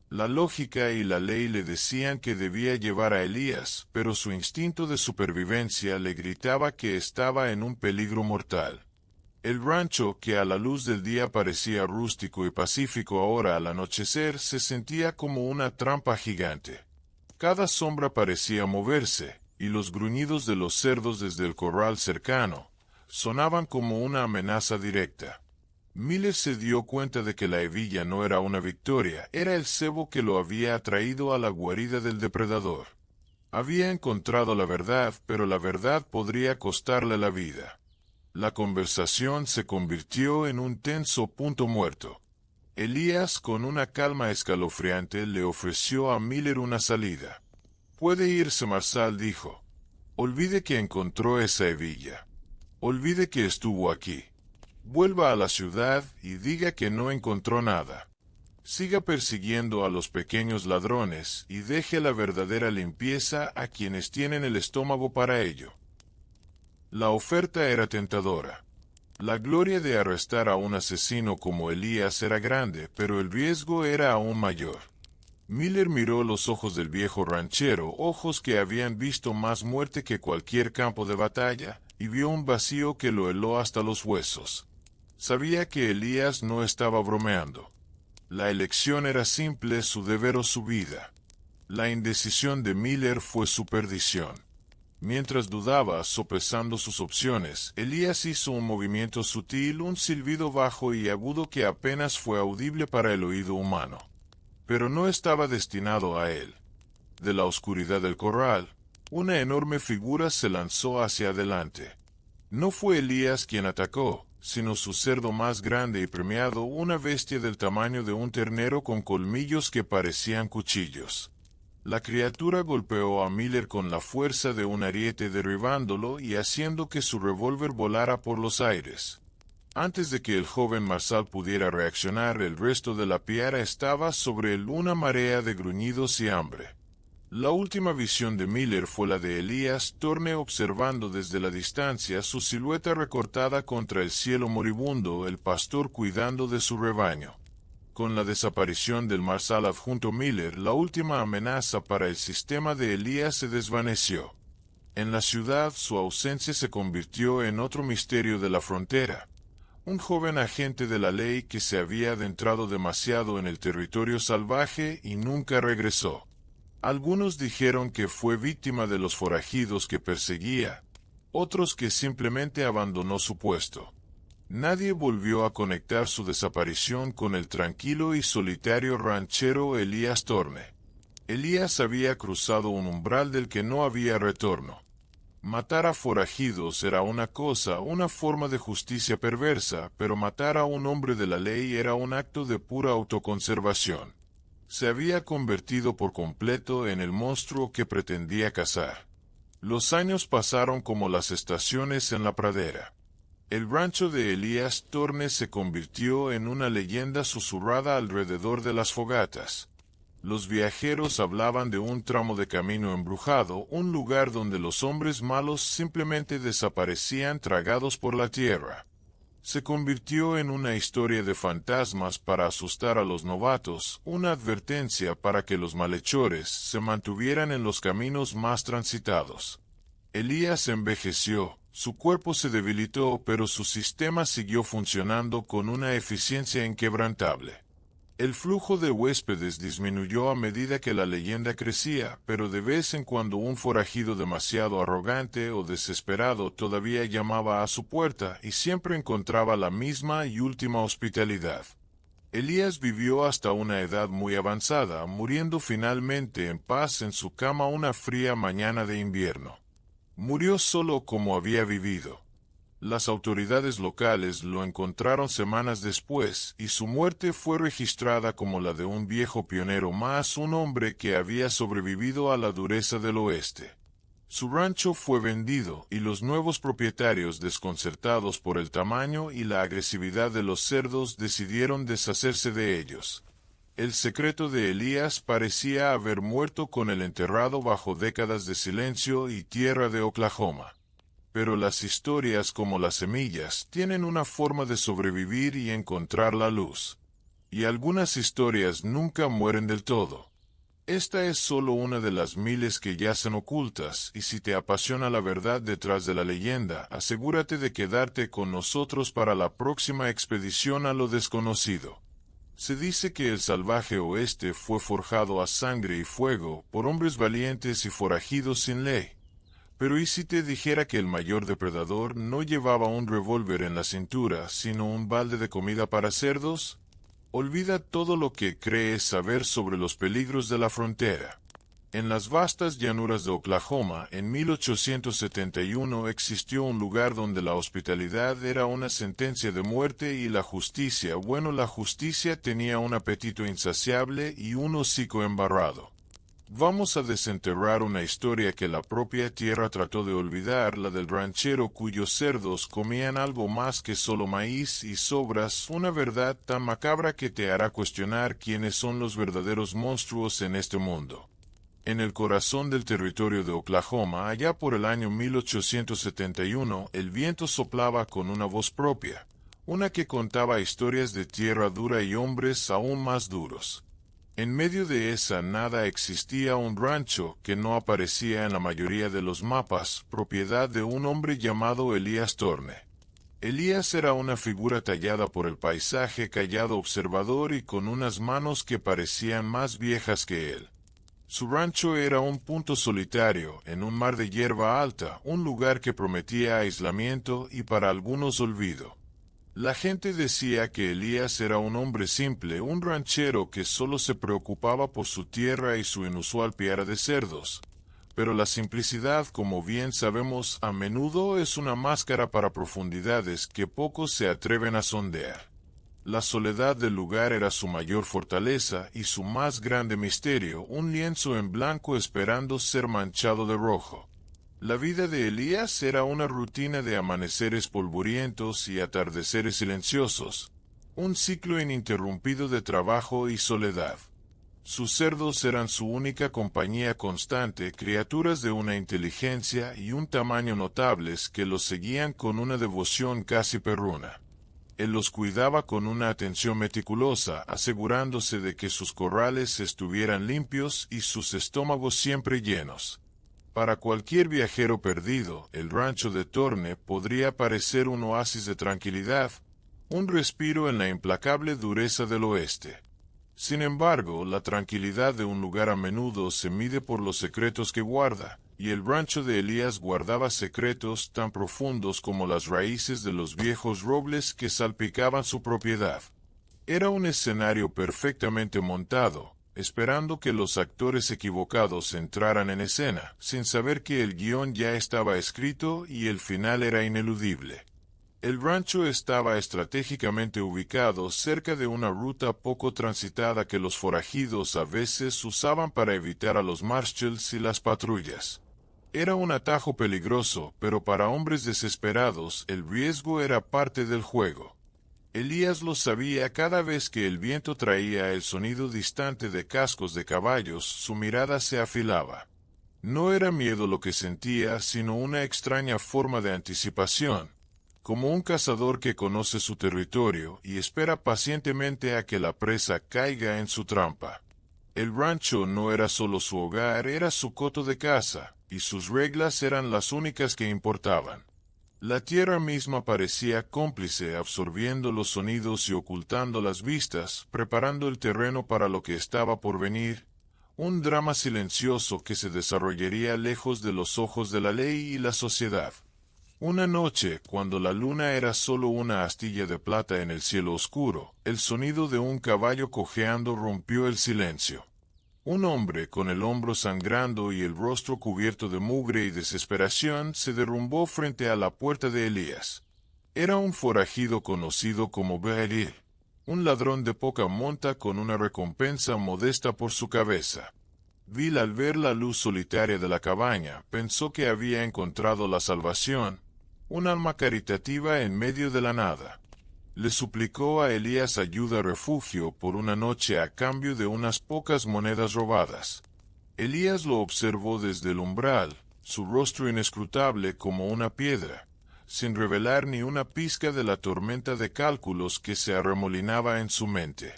La lógica y la ley le decían que debía llevar a Elías, pero su instinto de supervivencia le gritaba que estaba en un peligro mortal. El rancho, que a la luz del día parecía rústico y pacífico, ahora al anochecer se sentía como una trampa gigante. Cada sombra parecía moverse, y los gruñidos de los cerdos desde el corral cercano sonaban como una amenaza directa. Miller se dio cuenta de que la hebilla no era una victoria, era el cebo que lo había atraído a la guarida del depredador. Había encontrado la verdad, pero la verdad podría costarle la vida. La conversación se convirtió en un tenso punto muerto. Elías, con una calma escalofriante, le ofreció a Miller una salida. «Puede irse», Marsal dijo. «Olvide que encontró esa hebilla. Olvide que estuvo aquí. Vuelva a la ciudad y diga que no encontró nada. Siga persiguiendo a los pequeños ladrones y deje la verdadera limpieza a quienes tienen el estómago para ello». La oferta era tentadora. La gloria de arrestar a un asesino como Elías era grande, pero el riesgo era aún mayor. Miller miró los ojos del viejo ranchero, ojos que habían visto más muerte que cualquier campo de batalla, y vio un vacío que lo heló hasta los huesos. Sabía que Elías no estaba bromeando. La elección era simple, su deber o su vida. La indecisión de Miller fue su perdición. Mientras dudaba, sopesando sus opciones, Elías hizo un movimiento sutil, un silbido bajo y agudo que apenas fue audible para el oído humano. Pero no estaba destinado a él. De la oscuridad del corral, una enorme figura se lanzó hacia adelante. No fue Elías quien atacó, sino su cerdo más grande y premiado, una bestia del tamaño de un ternero con colmillos que parecían cuchillos. La criatura golpeó a Miller con la fuerza de un ariete, derribándolo y haciendo que su revólver volara por los aires. Antes de que el joven Marsal pudiera reaccionar, el resto de la piara estaba sobre él, una marea de gruñidos y hambre. La última visión de Miller fue la de Elías Torne observando desde la distancia su silueta recortada contra el cielo moribundo, el pastor cuidando de su rebaño. Con la desaparición del Marsal adjunto Miller, la última amenaza para el sistema de Elías se desvaneció. En la ciudad, su ausencia se convirtió en otro misterio de la frontera. Un joven agente de la ley que se había adentrado demasiado en el territorio salvaje y nunca regresó. Algunos dijeron que fue víctima de los forajidos que perseguía, otros que simplemente abandonó su puesto. Nadie volvió a conectar su desaparición con el tranquilo y solitario ranchero Elías Torne. Elías había cruzado un umbral del que no había retorno. Matar a forajidos era una cosa, una forma de justicia perversa, pero matar a un hombre de la ley era un acto de pura autoconservación. Se había convertido por completo en el monstruo que pretendía cazar. Los años pasaron como las estaciones en la pradera. El rancho de Elías Torne se convirtió en una leyenda susurrada alrededor de las fogatas. Los viajeros hablaban de un tramo de camino embrujado, un lugar donde los hombres malos simplemente desaparecían tragados por la tierra. Se convirtió en una historia de fantasmas para asustar a los novatos, una advertencia para que los malhechores se mantuvieran en los caminos más transitados. Elías envejeció. Su cuerpo se debilitó, pero su sistema siguió funcionando con una eficiencia inquebrantable. El flujo de huéspedes disminuyó a medida que la leyenda crecía, pero de vez en cuando un forajido demasiado arrogante o desesperado todavía llamaba a su puerta y siempre encontraba la misma y última hospitalidad. Elías vivió hasta una edad muy avanzada, muriendo finalmente en paz en su cama una fría mañana de invierno. Murió solo como había vivido. Las autoridades locales lo encontraron semanas después y su muerte fue registrada como la de un viejo pionero más, un hombre que había sobrevivido a la dureza del oeste. Su rancho fue vendido y los nuevos propietarios, desconcertados por el tamaño y la agresividad de los cerdos, decidieron deshacerse de ellos. El secreto de Elías parecía haber muerto con el enterrado bajo décadas de silencio y tierra de Oklahoma. Pero las historias, como las semillas, tienen una forma de sobrevivir y encontrar la luz. Y algunas historias nunca mueren del todo. Esta es solo una de las miles que yacen ocultas, y si te apasiona la verdad detrás de la leyenda, asegúrate de quedarte con nosotros para la próxima expedición a lo desconocido. Se dice que el salvaje oeste fue forjado a sangre y fuego por hombres valientes y forajidos sin ley. Pero ¿y si te dijera que el mayor depredador no llevaba un revólver en la cintura, sino un balde de comida para cerdos? Olvida todo lo que crees saber sobre los peligros de la frontera. En las vastas llanuras de Oklahoma, en 1871 existió un lugar donde la hospitalidad era una sentencia de muerte y la justicia, la justicia tenía un apetito insaciable y un hocico embarrado. Vamos a desenterrar una historia que la propia tierra trató de olvidar, la del ranchero cuyos cerdos comían algo más que solo maíz y sobras, una verdad tan macabra que te hará cuestionar quiénes son los verdaderos monstruos en este mundo. En el corazón del territorio de Oklahoma, allá por el año 1871, el viento soplaba con una voz propia, una que contaba historias de tierra dura y hombres aún más duros. En medio de esa nada existía un rancho que no aparecía en la mayoría de los mapas, propiedad de un hombre llamado Elías Torne. Elías era una figura tallada por el paisaje, callado observador y con unas manos que parecían más viejas que él. Su rancho era un punto solitario, en un mar de hierba alta, un lugar que prometía aislamiento y para algunos olvido. La gente decía que Elías era un hombre simple, un ranchero que solo se preocupaba por su tierra y su inusual piara de cerdos. Pero la simplicidad, como bien sabemos, a menudo es una máscara para profundidades que pocos se atreven a sondear. La soledad del lugar era su mayor fortaleza y su más grande misterio, un lienzo en blanco esperando ser manchado de rojo. La vida de Elías era una rutina de amaneceres polvorientos y atardeceres silenciosos, un ciclo ininterrumpido de trabajo y soledad. Sus cerdos eran su única compañía constante, criaturas de una inteligencia y un tamaño notables que los seguían con una devoción casi perruna. Él los cuidaba con una atención meticulosa, asegurándose de que sus corrales estuvieran limpios y sus estómagos siempre llenos. Para cualquier viajero perdido, el rancho de Torne podría parecer un oasis de tranquilidad, un respiro en la implacable dureza del oeste. Sin embargo, la tranquilidad de un lugar a menudo se mide por los secretos que guarda, y el rancho de Elías guardaba secretos tan profundos como las raíces de los viejos robles que salpicaban su propiedad. Era un escenario perfectamente montado, esperando que los actores equivocados entraran en escena, sin saber que el guión ya estaba escrito y el final era ineludible. El rancho estaba estratégicamente ubicado cerca de una ruta poco transitada que los forajidos a veces usaban para evitar a los marshals y las patrullas. Era un atajo peligroso, pero para hombres desesperados el riesgo era parte del juego. Elías lo sabía. Cada vez que el viento traía el sonido distante de cascos de caballos, su mirada se afilaba. No era miedo lo que sentía, sino una extraña forma de anticipación, como un cazador que conoce su territorio y espera pacientemente a que la presa caiga en su trampa. El rancho no era solo su hogar, era su coto de caza, y sus reglas eran las únicas que importaban. La tierra misma parecía cómplice, absorbiendo los sonidos y ocultando las vistas, preparando el terreno para lo que estaba por venir, un drama silencioso que se desarrollaría lejos de los ojos de la ley y la sociedad. Una noche, cuando la luna era solo una astilla de plata en el cielo oscuro, el sonido de un caballo cojeando rompió el silencio. Un hombre, con el hombro sangrando y el rostro cubierto de mugre y desesperación, se derrumbó frente a la puerta de Elías. Era un forajido conocido como Be'er, un ladrón de poca monta con una recompensa modesta por su cabeza. Bill, al ver la luz solitaria de la cabaña, pensó que había encontrado la salvación, un alma caritativa en medio de la nada. Le suplicó a Elías ayuda-refugio por una noche a cambio de unas pocas monedas robadas. Elías lo observó desde el umbral, su rostro inescrutable como una piedra, sin revelar ni una pizca de la tormenta de cálculos que se arremolinaba en su mente.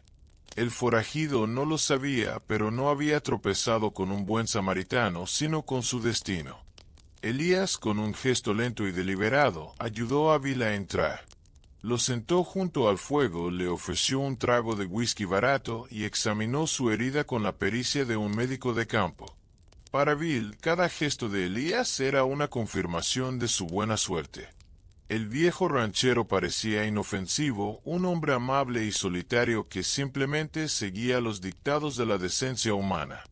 El forajido no lo sabía, pero no había tropezado con un buen samaritano, sino con su destino. Elías, con un gesto lento y deliberado, ayudó a Bill a entrar. Lo sentó junto al fuego, le ofreció un trago de whisky barato y examinó su herida con la pericia de un médico de campo. Para Bill, cada gesto de Elías era una confirmación de su buena suerte. El viejo ranchero parecía inofensivo, un hombre amable y solitario que simplemente seguía los dictados de la decencia humana.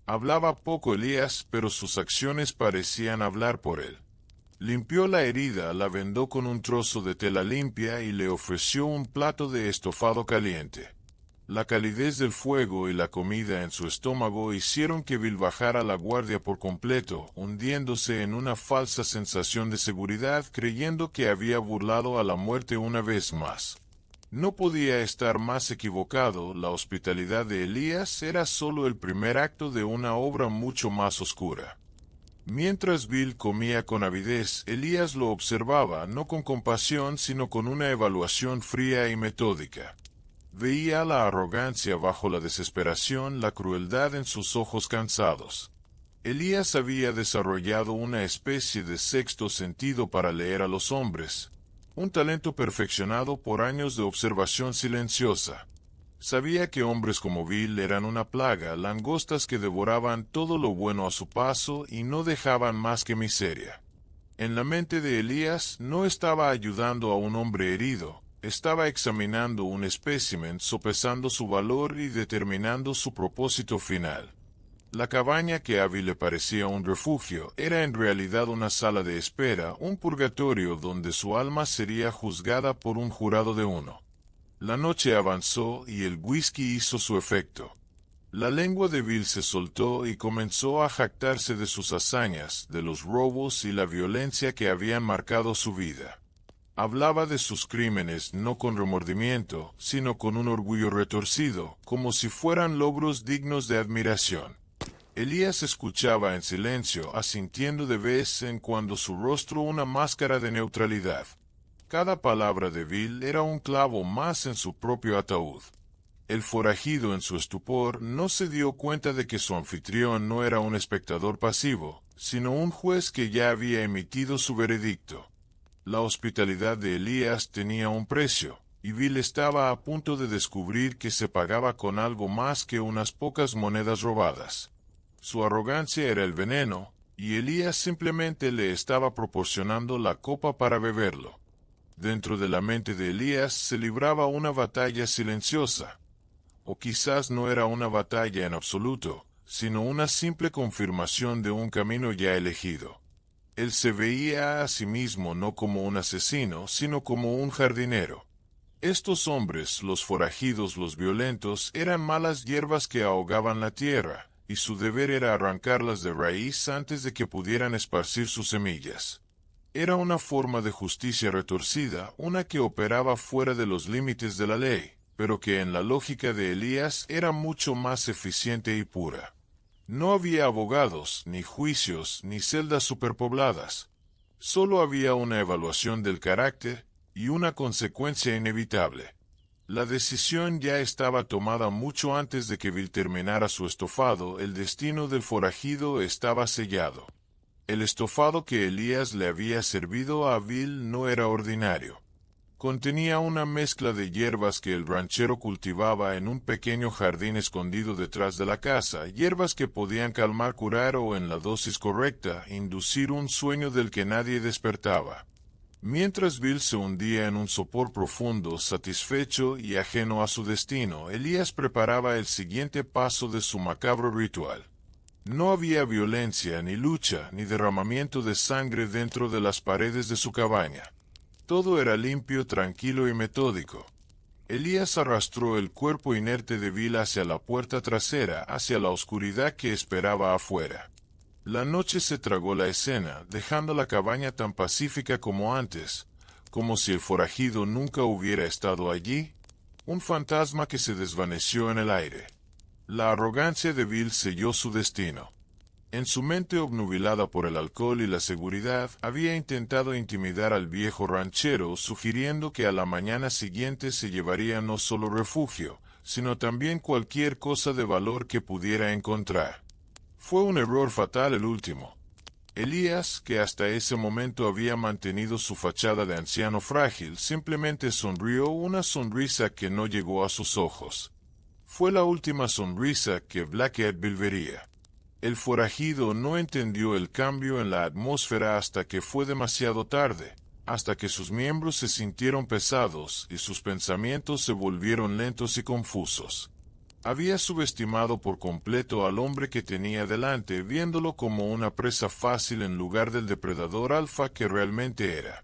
Hablaba poco Elías, pero sus acciones parecían hablar por él. Limpió la herida, la vendó con un trozo de tela limpia y le ofreció un plato de estofado caliente. La calidez del fuego y la comida en su estómago hicieron que Bill bajara la guardia por completo, hundiéndose en una falsa sensación de seguridad, creyendo que había burlado a la muerte una vez más. No podía estar más equivocado, la hospitalidad de Elías era solo el primer acto de una obra mucho más oscura. Mientras Bill comía con avidez, Elías lo observaba, no con compasión, sino con una evaluación fría y metódica. Veía la arrogancia bajo la desesperación, la crueldad en sus ojos cansados. Elías había desarrollado una especie de sexto sentido para leer a los hombres, un talento perfeccionado por años de observación silenciosa. Sabía que hombres como Bill eran una plaga, langostas que devoraban todo lo bueno a su paso y no dejaban más que miseria. En la mente de Elías no estaba ayudando a un hombre herido, estaba examinando un espécimen, sopesando su valor y determinando su propósito final. La cabaña que a Bill le parecía un refugio era en realidad una sala de espera, un purgatorio donde su alma sería juzgada por un jurado de uno. La noche avanzó y el whisky hizo su efecto. La lengua de Bill se soltó y comenzó a jactarse de sus hazañas, de los robos y la violencia que habían marcado su vida. Hablaba de sus crímenes no con remordimiento, sino con un orgullo retorcido, como si fueran logros dignos de admiración. Elías escuchaba en silencio, asintiendo de vez en cuando su rostro una máscara de neutralidad. Cada palabra de Bill era un clavo más en su propio ataúd. El forajido en su estupor no se dio cuenta de que su anfitrión no era un espectador pasivo, sino un juez que ya había emitido su veredicto. La hospitalidad de Elías tenía un precio, y Bill estaba a punto de descubrir que se pagaba con algo más que unas pocas monedas robadas. Su arrogancia era el veneno, y Elías simplemente le estaba proporcionando la copa para beberlo. Dentro de la mente de Elías se libraba una batalla silenciosa. O quizás no era una batalla en absoluto, sino una simple confirmación de un camino ya elegido. Él se veía a sí mismo no como un asesino, sino como un jardinero. Estos hombres, los forajidos, los violentos, eran malas hierbas que ahogaban la tierra, y su deber era arrancarlas de raíz antes de que pudieran esparcir sus semillas. Era una forma de justicia retorcida, una que operaba fuera de los límites de la ley, pero que en la lógica de Elías era mucho más eficiente y pura. No había abogados, ni juicios, ni celdas superpobladas. Solo había una evaluación del carácter y una consecuencia inevitable. La decisión ya estaba tomada mucho antes de que Bill terminara su estofado, el destino del forajido estaba sellado. El estofado que Elías le había servido a Bill no era ordinario. Contenía una mezcla de hierbas que el ranchero cultivaba en un pequeño jardín escondido detrás de la casa, hierbas que podían calmar, curar o, en la dosis correcta, inducir un sueño del que nadie despertaba. Mientras Bill se hundía en un sopor profundo, satisfecho y ajeno a su destino, Elías preparaba el siguiente paso de su macabro ritual. No había violencia, ni lucha, ni derramamiento de sangre dentro de las paredes de su cabaña. Todo era limpio, tranquilo y metódico. Elías arrastró el cuerpo inerte de Bill hacia la puerta trasera, hacia la oscuridad que esperaba afuera. La noche se tragó la escena, dejando la cabaña tan pacífica como antes, como si el forajido nunca hubiera estado allí, un fantasma que se desvaneció en el aire. La arrogancia de Bill selló su destino. En su mente obnubilada por el alcohol y la seguridad, había intentado intimidar al viejo ranchero, sugiriendo que a la mañana siguiente se llevaría no solo refugio, sino también cualquier cosa de valor que pudiera encontrar. Fue un error fatal el último. Elías, que hasta ese momento había mantenido su fachada de anciano frágil, simplemente sonrió, una sonrisa que no llegó a sus ojos. Fue la última sonrisa que Blackhead Bill vería. El forajido no entendió el cambio en la atmósfera hasta que fue demasiado tarde, hasta que sus miembros se sintieron pesados y sus pensamientos se volvieron lentos y confusos. Había subestimado por completo al hombre que tenía delante, viéndolo como una presa fácil en lugar del depredador alfa que realmente era.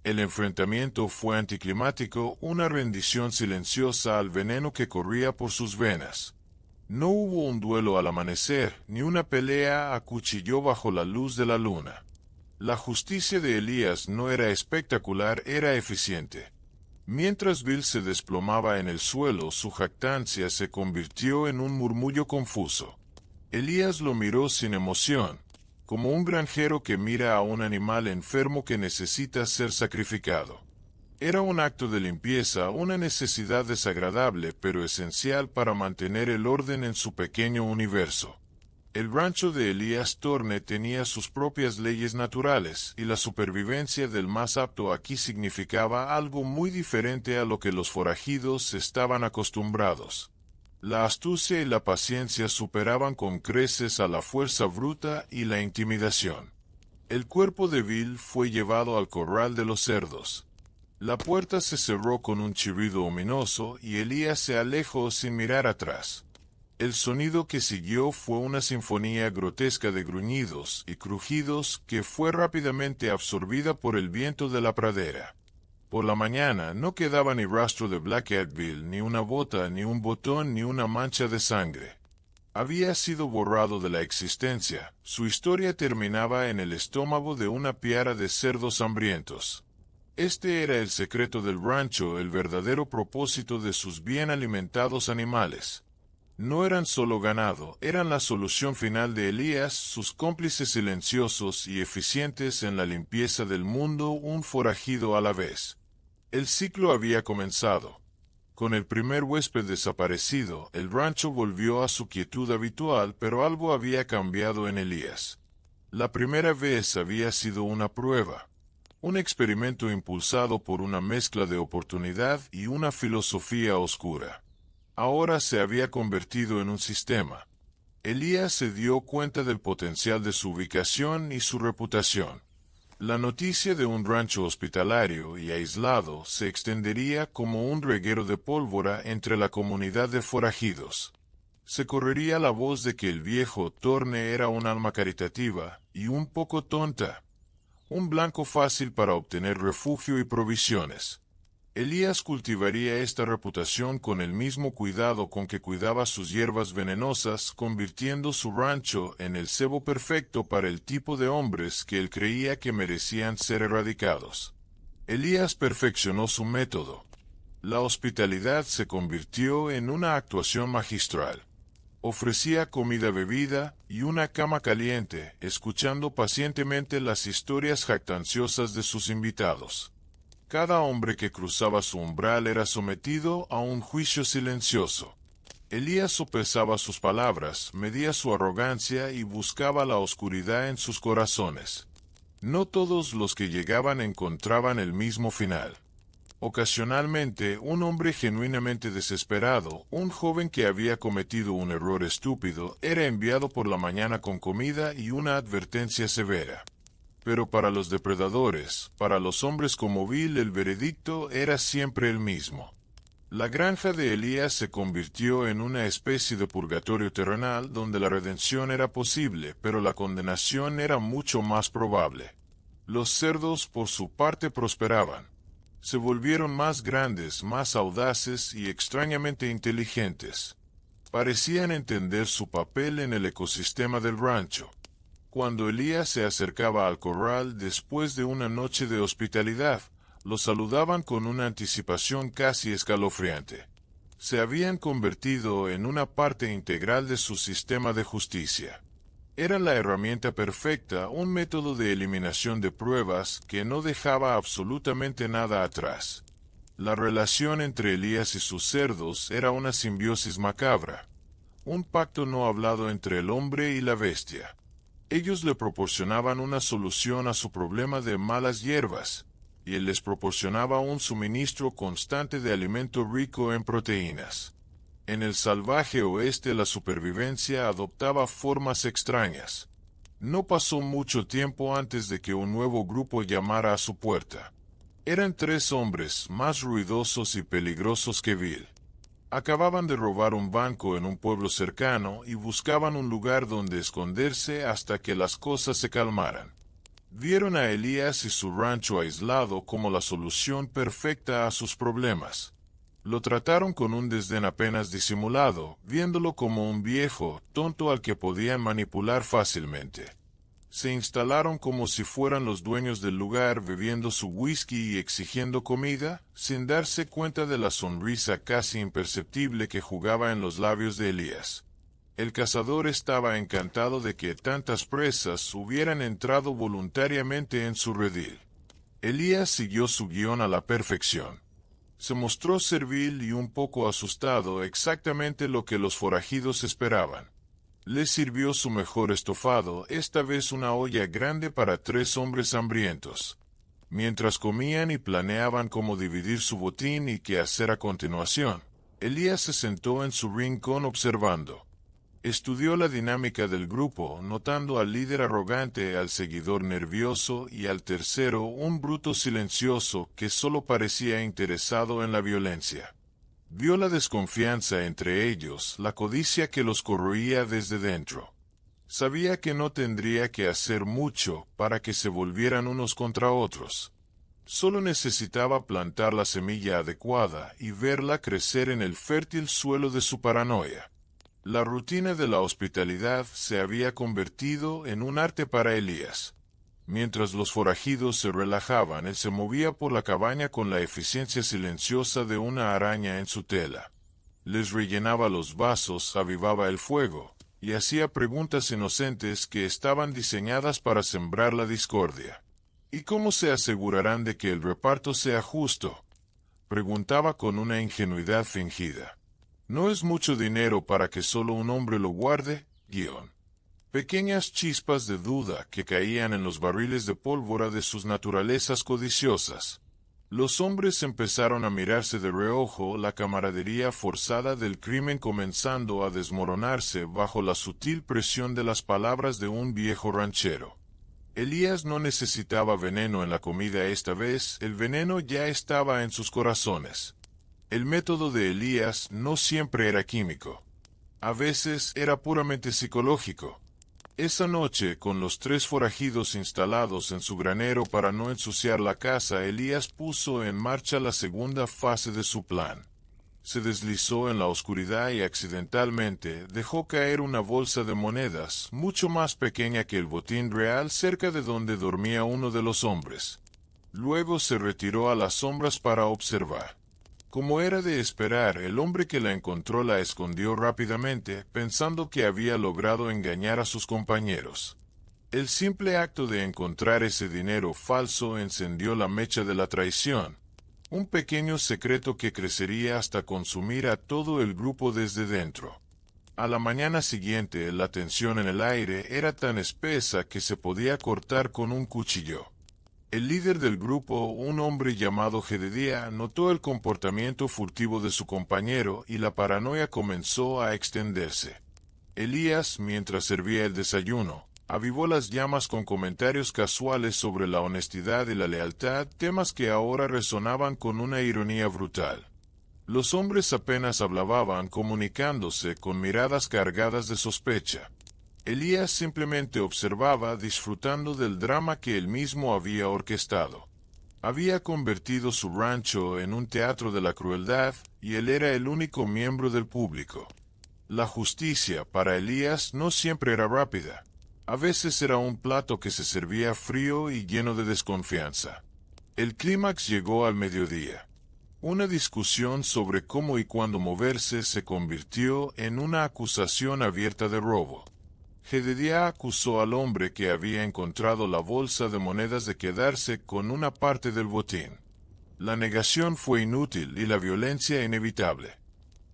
El enfrentamiento fue anticlimático, una rendición silenciosa al veneno que corría por sus venas. No hubo un duelo al amanecer, ni una pelea a cuchillo bajo la luz de la luna. La justicia de Elías no era espectacular, era eficiente. Mientras Bill se desplomaba en el suelo, su jactancia se convirtió en un murmullo confuso. Elías lo miró sin emoción, como un granjero que mira a un animal enfermo que necesita ser sacrificado. Era un acto de limpieza, una necesidad desagradable pero esencial para mantener el orden en su pequeño universo. El rancho de Elías Torne tenía sus propias leyes naturales, y la supervivencia del más apto aquí significaba algo muy diferente a lo que los forajidos estaban acostumbrados. La astucia y la paciencia superaban con creces a la fuerza bruta y la intimidación. El cuerpo de Bill fue llevado al corral de los cerdos. La puerta se cerró con un chirrido ominoso y Elías se alejó sin mirar atrás. El sonido que siguió fue una sinfonía grotesca de gruñidos y crujidos que fue rápidamente absorbida por el viento de la pradera. Por la mañana no quedaba ni rastro de Black Cat Bill, ni una bota, ni un botón, ni una mancha de sangre. Había sido borrado de la existencia. Su historia terminaba en el estómago de una piara de cerdos hambrientos. Este era el secreto del rancho, el verdadero propósito de sus bien alimentados animales. No eran solo ganado, eran la solución final de Elías, sus cómplices silenciosos y eficientes en la limpieza del mundo, un forajido a la vez. El ciclo había comenzado. Con el primer huésped desaparecido, el rancho volvió a su quietud habitual, pero algo había cambiado en Elías. La primera vez había sido una prueba, un experimento impulsado por una mezcla de oportunidad y una filosofía oscura. Ahora se había convertido en un sistema. Elías se dio cuenta del potencial de su ubicación y su reputación. La noticia de un rancho hospitalario y aislado se extendería como un reguero de pólvora entre la comunidad de forajidos. Se correría la voz de que el viejo Torne era un alma caritativa y un poco tonta, un blanco fácil para obtener refugio y provisiones. Elías cultivaría esta reputación con el mismo cuidado con que cuidaba sus hierbas venenosas, convirtiendo su rancho en el cebo perfecto para el tipo de hombres que él creía que merecían ser erradicados. Elías perfeccionó su método. La hospitalidad se convirtió en una actuación magistral. Ofrecía comida, bebida y una cama caliente, escuchando pacientemente las historias jactanciosas de sus invitados. Cada hombre que cruzaba su umbral era sometido a un juicio silencioso. Elías sopesaba sus palabras, medía su arrogancia y buscaba la oscuridad en sus corazones. No todos los que llegaban encontraban el mismo final. Ocasionalmente, un hombre genuinamente desesperado, un joven que había cometido un error estúpido, era enviado por la mañana con comida y una advertencia severa. Pero para los depredadores, para los hombres como Bill, el veredicto era siempre el mismo. La granja de Elías se convirtió en una especie de purgatorio terrenal donde la redención era posible, pero la condenación era mucho más probable. Los cerdos, por su parte, prosperaban. Se volvieron más grandes, más audaces y extrañamente inteligentes. Parecían entender su papel en el ecosistema del rancho. Cuando Elías se acercaba al corral después de una noche de hospitalidad, lo saludaban con una anticipación casi escalofriante. Se habían convertido en una parte integral de su sistema de justicia. Era la herramienta perfecta, un método de eliminación de pruebas que no dejaba absolutamente nada atrás. La relación entre Elías y sus cerdos era una simbiosis macabra, un pacto no hablado entre el hombre y la bestia. Ellos le proporcionaban una solución a su problema de malas hierbas, y él les proporcionaba un suministro constante de alimento rico en proteínas. En el salvaje oeste la supervivencia adoptaba formas extrañas. No pasó mucho tiempo antes de que un nuevo grupo llamara a su puerta. Eran 3 hombres, más ruidosos y peligrosos que Bill. Acababan de robar un banco en un pueblo cercano y buscaban un lugar donde esconderse hasta que las cosas se calmaran. Vieron a Elías y su rancho aislado como la solución perfecta a sus problemas. Lo trataron con un desdén apenas disimulado, viéndolo como un viejo, tonto al que podían manipular fácilmente. Se instalaron como si fueran los dueños del lugar, bebiendo su whisky y exigiendo comida, sin darse cuenta de la sonrisa casi imperceptible que jugaba en los labios de Elías. El cazador estaba encantado de que tantas presas hubieran entrado voluntariamente en su redil. Elías siguió su guión a la perfección. Se mostró servil y un poco asustado, exactamente lo que los forajidos esperaban. Les sirvió su mejor estofado, esta vez una olla grande para 3 hombres hambrientos. Mientras comían y planeaban cómo dividir su botín y qué hacer a continuación, Elías se sentó en su rincón observando. Estudió la dinámica del grupo, notando al líder arrogante, al seguidor nervioso y al tercero un bruto silencioso que solo parecía interesado en la violencia. Vio la desconfianza entre ellos, la codicia que los corroía desde dentro. Sabía que no tendría que hacer mucho para que se volvieran unos contra otros. Solo necesitaba plantar la semilla adecuada y verla crecer en el fértil suelo de su paranoia. La rutina de la hospitalidad se había convertido en un arte para Elías. Mientras los forajidos se relajaban, él se movía por la cabaña con la eficiencia silenciosa de una araña en su tela. Les rellenaba los vasos, avivaba el fuego, y hacía preguntas inocentes que estaban diseñadas para sembrar la discordia. ¿Y cómo se asegurarán de que el reparto sea justo?, preguntaba con una ingenuidad fingida. No es mucho dinero para que solo un hombre lo guarde, guión. Pequeñas chispas de duda que caían en los barriles de pólvora de sus naturalezas codiciosas. Los hombres empezaron a mirarse de reojo, la camaradería forzada del crimen comenzando a desmoronarse bajo la sutil presión de las palabras de un viejo ranchero. Elías no necesitaba veneno en la comida esta vez, el veneno ya estaba en sus corazones. El método de Elías no siempre era químico. A veces era puramente psicológico. Esa noche, con los 3 forajidos instalados en su granero para no ensuciar la casa, Elías puso en marcha la segunda fase de su plan. Se deslizó en la oscuridad y accidentalmente dejó caer una bolsa de monedas, mucho más pequeña que el botín real, cerca de donde dormía uno de los hombres. Luego se retiró a las sombras para observar. Como era de esperar, el hombre que la encontró la escondió rápidamente, pensando que había logrado engañar a sus compañeros. El simple acto de encontrar ese dinero falso encendió la mecha de la traición, un pequeño secreto que crecería hasta consumir a todo el grupo desde dentro. A la mañana siguiente, la tensión en el aire era tan espesa que se podía cortar con un cuchillo. El líder del grupo, un hombre llamado Jededía, notó el comportamiento furtivo de su compañero y la paranoia comenzó a extenderse. Elías, mientras servía el desayuno, avivó las llamas con comentarios casuales sobre la honestidad y la lealtad, temas que ahora resonaban con una ironía brutal. Los hombres apenas hablaban, comunicándose con miradas cargadas de sospecha. Elías simplemente observaba, disfrutando del drama que él mismo había orquestado. Había convertido su rancho en un teatro de la crueldad, y él era el único miembro del público. La justicia, para Elías, no siempre era rápida. A veces era un plato que se servía frío y lleno de desconfianza. El clímax llegó al mediodía. Una discusión sobre cómo y cuándo moverse se convirtió en una acusación abierta de robo. Jededía acusó al hombre que había encontrado la bolsa de monedas de quedarse con una parte del botín. La negación fue inútil y la violencia inevitable.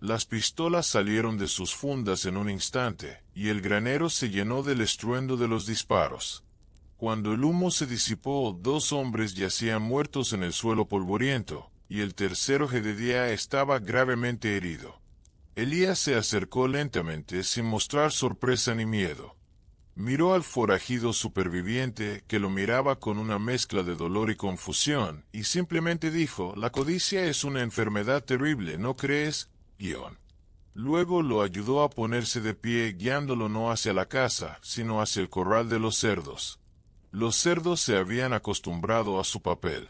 Las pistolas salieron de sus fundas en un instante, y el granero se llenó del estruendo de los disparos. Cuando el humo se disipó, 2 hombres yacían muertos en el suelo polvoriento, y el tercero, Jededía, estaba gravemente herido. Elías se acercó lentamente, sin mostrar sorpresa ni miedo. Miró al forajido superviviente, que lo miraba con una mezcla de dolor y confusión, y simplemente dijo: «La codicia es una enfermedad terrible, ¿no crees?» guión. Luego lo ayudó a ponerse de pie, guiándolo no hacia la casa, sino hacia el corral de los cerdos. Los cerdos se habían acostumbrado a su papel.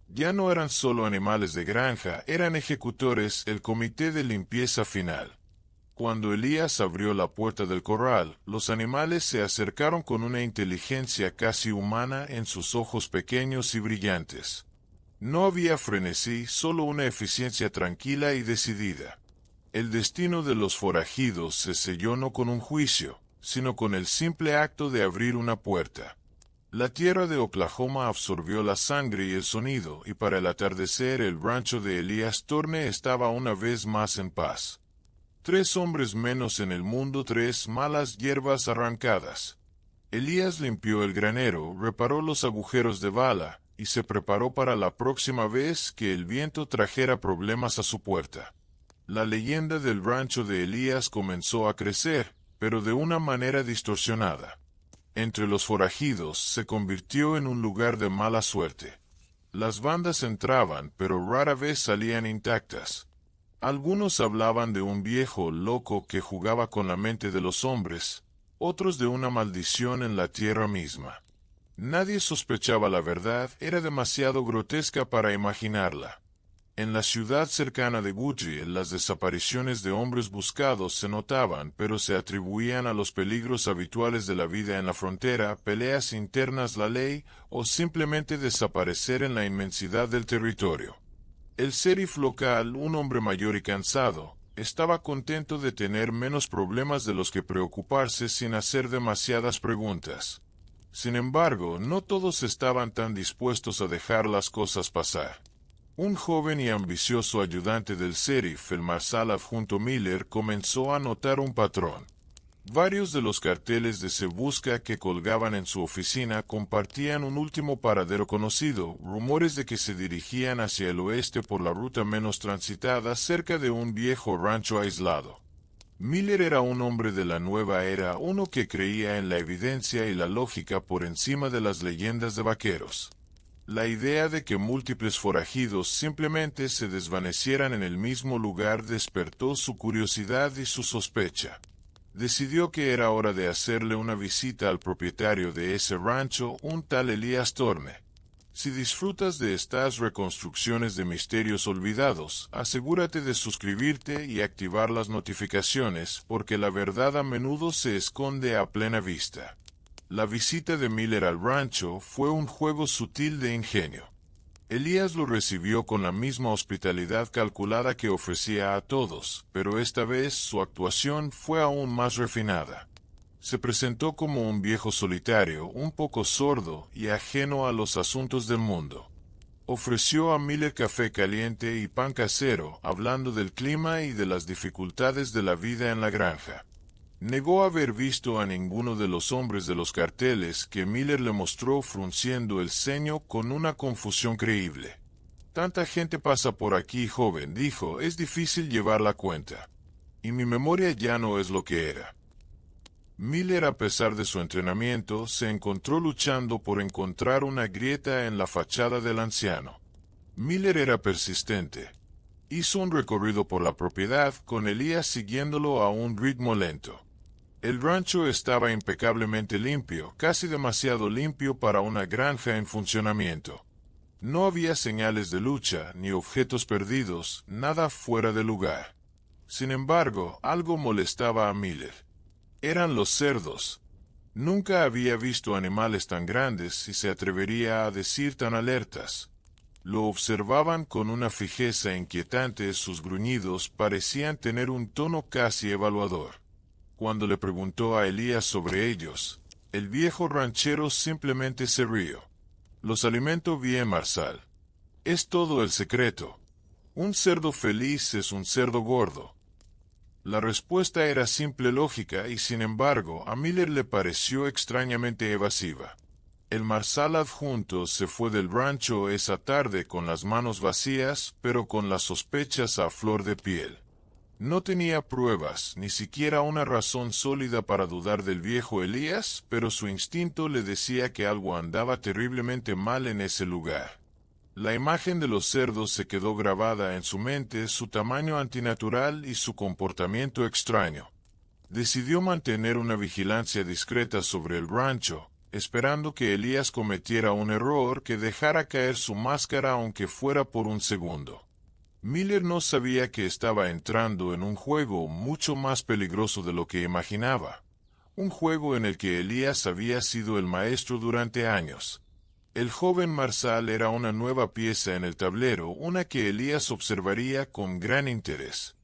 Ya no eran solo animales de granja, eran ejecutores, el comité de limpieza final. Cuando Elías abrió la puerta del corral, los animales se acercaron con una inteligencia casi humana en sus ojos pequeños y brillantes. No había frenesí, solo una eficiencia tranquila y decidida. El destino de los forajidos se selló no con un juicio, sino con el simple acto de abrir una puerta. La tierra de Oklahoma absorbió la sangre y el sonido, y para el atardecer el rancho de Elías Torne estaba una vez más en paz. 3 hombres menos en el mundo, 3 malas hierbas arrancadas. Elías limpió el granero, reparó los agujeros de bala, y se preparó para la próxima vez que el viento trajera problemas a su puerta. La leyenda del rancho de Elías comenzó a crecer, pero de una manera distorsionada. Entre los forajidos se convirtió en un lugar de mala suerte. Las bandas entraban, pero rara vez salían intactas. Algunos hablaban de un viejo loco que jugaba con la mente de los hombres, otros de una maldición en la tierra misma. Nadie sospechaba la verdad, era demasiado grotesca para imaginarla. En la ciudad cercana de Guthrie, las desapariciones de hombres buscados se notaban, pero se atribuían a los peligros habituales de la vida en la frontera, peleas internas, la ley, o simplemente desaparecer en la inmensidad del territorio. El sheriff local, un hombre mayor y cansado, estaba contento de tener menos problemas de los que preocuparse sin hacer demasiadas preguntas. Sin embargo, no todos estaban tan dispuestos a dejar las cosas pasar. Un joven y ambicioso ayudante del sheriff, el marsal adjunto Miller, comenzó a notar un patrón. Varios de los carteles de Se Busca que colgaban en su oficina compartían un último paradero conocido, rumores de que se dirigían hacia el oeste por la ruta menos transitada cerca de un viejo rancho aislado. Miller era un hombre de la nueva era, uno que creía en la evidencia y la lógica por encima de las leyendas de vaqueros. La idea de que múltiples forajidos simplemente se desvanecieran en el mismo lugar despertó su curiosidad y su sospecha. Decidió que era hora de hacerle una visita al propietario de ese rancho, un tal Elías Torne. Si disfrutas de estas reconstrucciones de misterios olvidados, asegúrate de suscribirte y activar las notificaciones, porque la verdad a menudo se esconde a plena vista. La visita de Miller al rancho fue un juego sutil de ingenio. Elías lo recibió con la misma hospitalidad calculada que ofrecía a todos, pero esta vez su actuación fue aún más refinada. Se presentó como un viejo solitario, un poco sordo y ajeno a los asuntos del mundo. Ofreció a Miller café caliente y pan casero, hablando del clima y de las dificultades de la vida en la granja. Negó haber visto a ninguno de los hombres de los carteles que Miller le mostró frunciendo el ceño con una confusión creíble. Tanta gente pasa por aquí, joven, dijo, es difícil llevar la cuenta. Y mi memoria ya no es lo que era. Miller, a pesar de su entrenamiento, se encontró luchando por encontrar una grieta en la fachada del anciano. Miller era persistente. Hizo un recorrido por la propiedad, con Elías siguiéndolo a un ritmo lento. El rancho estaba impecablemente limpio, casi demasiado limpio para una granja en funcionamiento. No había señales de lucha, ni objetos perdidos, nada fuera de lugar. Sin embargo, algo molestaba a Miller. Eran los cerdos. Nunca había visto animales tan grandes y se atrevería a decir tan alertas. Lo observaban con una fijeza inquietante, sus gruñidos parecían tener un tono casi evaluador. Cuando le preguntó a Elías sobre ellos, el viejo ranchero simplemente se rió. Los alimento bien, marsal. Es todo el secreto. Un cerdo feliz es un cerdo gordo. La respuesta era simple lógica y sin embargo a Miller le pareció extrañamente evasiva. El marsal adjunto se fue del rancho esa tarde con las manos vacías, pero con las sospechas a flor de piel. No tenía pruebas, ni siquiera una razón sólida para dudar del viejo Elías, pero su instinto le decía que algo andaba terriblemente mal en ese lugar. La imagen de los cerdos se quedó grabada en su mente, su tamaño antinatural y su comportamiento extraño. Decidió mantener una vigilancia discreta sobre el rancho, esperando que Elías cometiera un error que dejara caer su máscara aunque fuera por un segundo. Miller no sabía que estaba entrando en un juego mucho más peligroso de lo que imaginaba. Un juego en el que Elías había sido el maestro durante años. El joven Marsal era una nueva pieza en el tablero, una que Elías observaría con gran interés.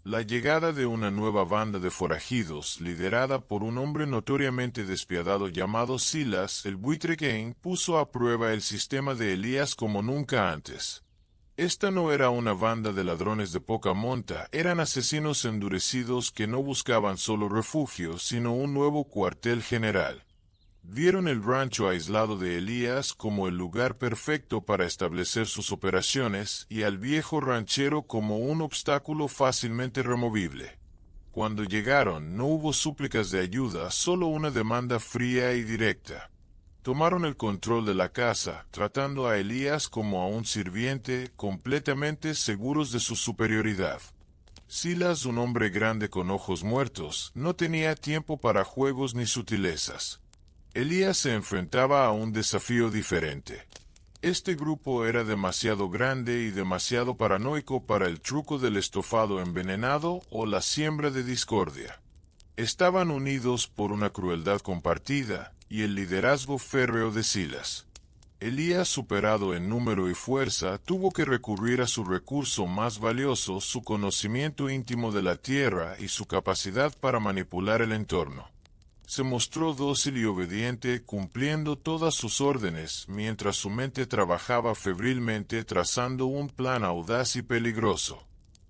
La llegada de una nueva banda de forajidos, liderada por un hombre notoriamente despiadado llamado Silas, el Buitre Gang, puso a prueba el sistema de Elías como nunca antes. Esta no era una banda de ladrones de poca monta, eran asesinos endurecidos que no buscaban solo refugio, sino un nuevo cuartel general. Vieron el rancho aislado de Elías como el lugar perfecto para establecer sus operaciones y al viejo ranchero como un obstáculo fácilmente removible. Cuando llegaron, no hubo súplicas de ayuda, solo una demanda fría y directa. Tomaron el control de la casa, tratando a Elías como a un sirviente, completamente seguros de su superioridad. Silas, un hombre grande con ojos muertos, no tenía tiempo para juegos ni sutilezas. Elías se enfrentaba a un desafío diferente. Este grupo era demasiado grande y demasiado paranoico para el truco del estofado envenenado o la siembra de discordia. Estaban unidos por una crueldad compartida y el liderazgo férreo de Silas. Elías, superado en número y fuerza, tuvo que recurrir a su recurso más valioso, su conocimiento íntimo de la tierra y su capacidad para manipular el entorno. Se mostró dócil y obediente, cumpliendo todas sus órdenes, mientras su mente trabajaba febrilmente trazando un plan audaz y peligroso.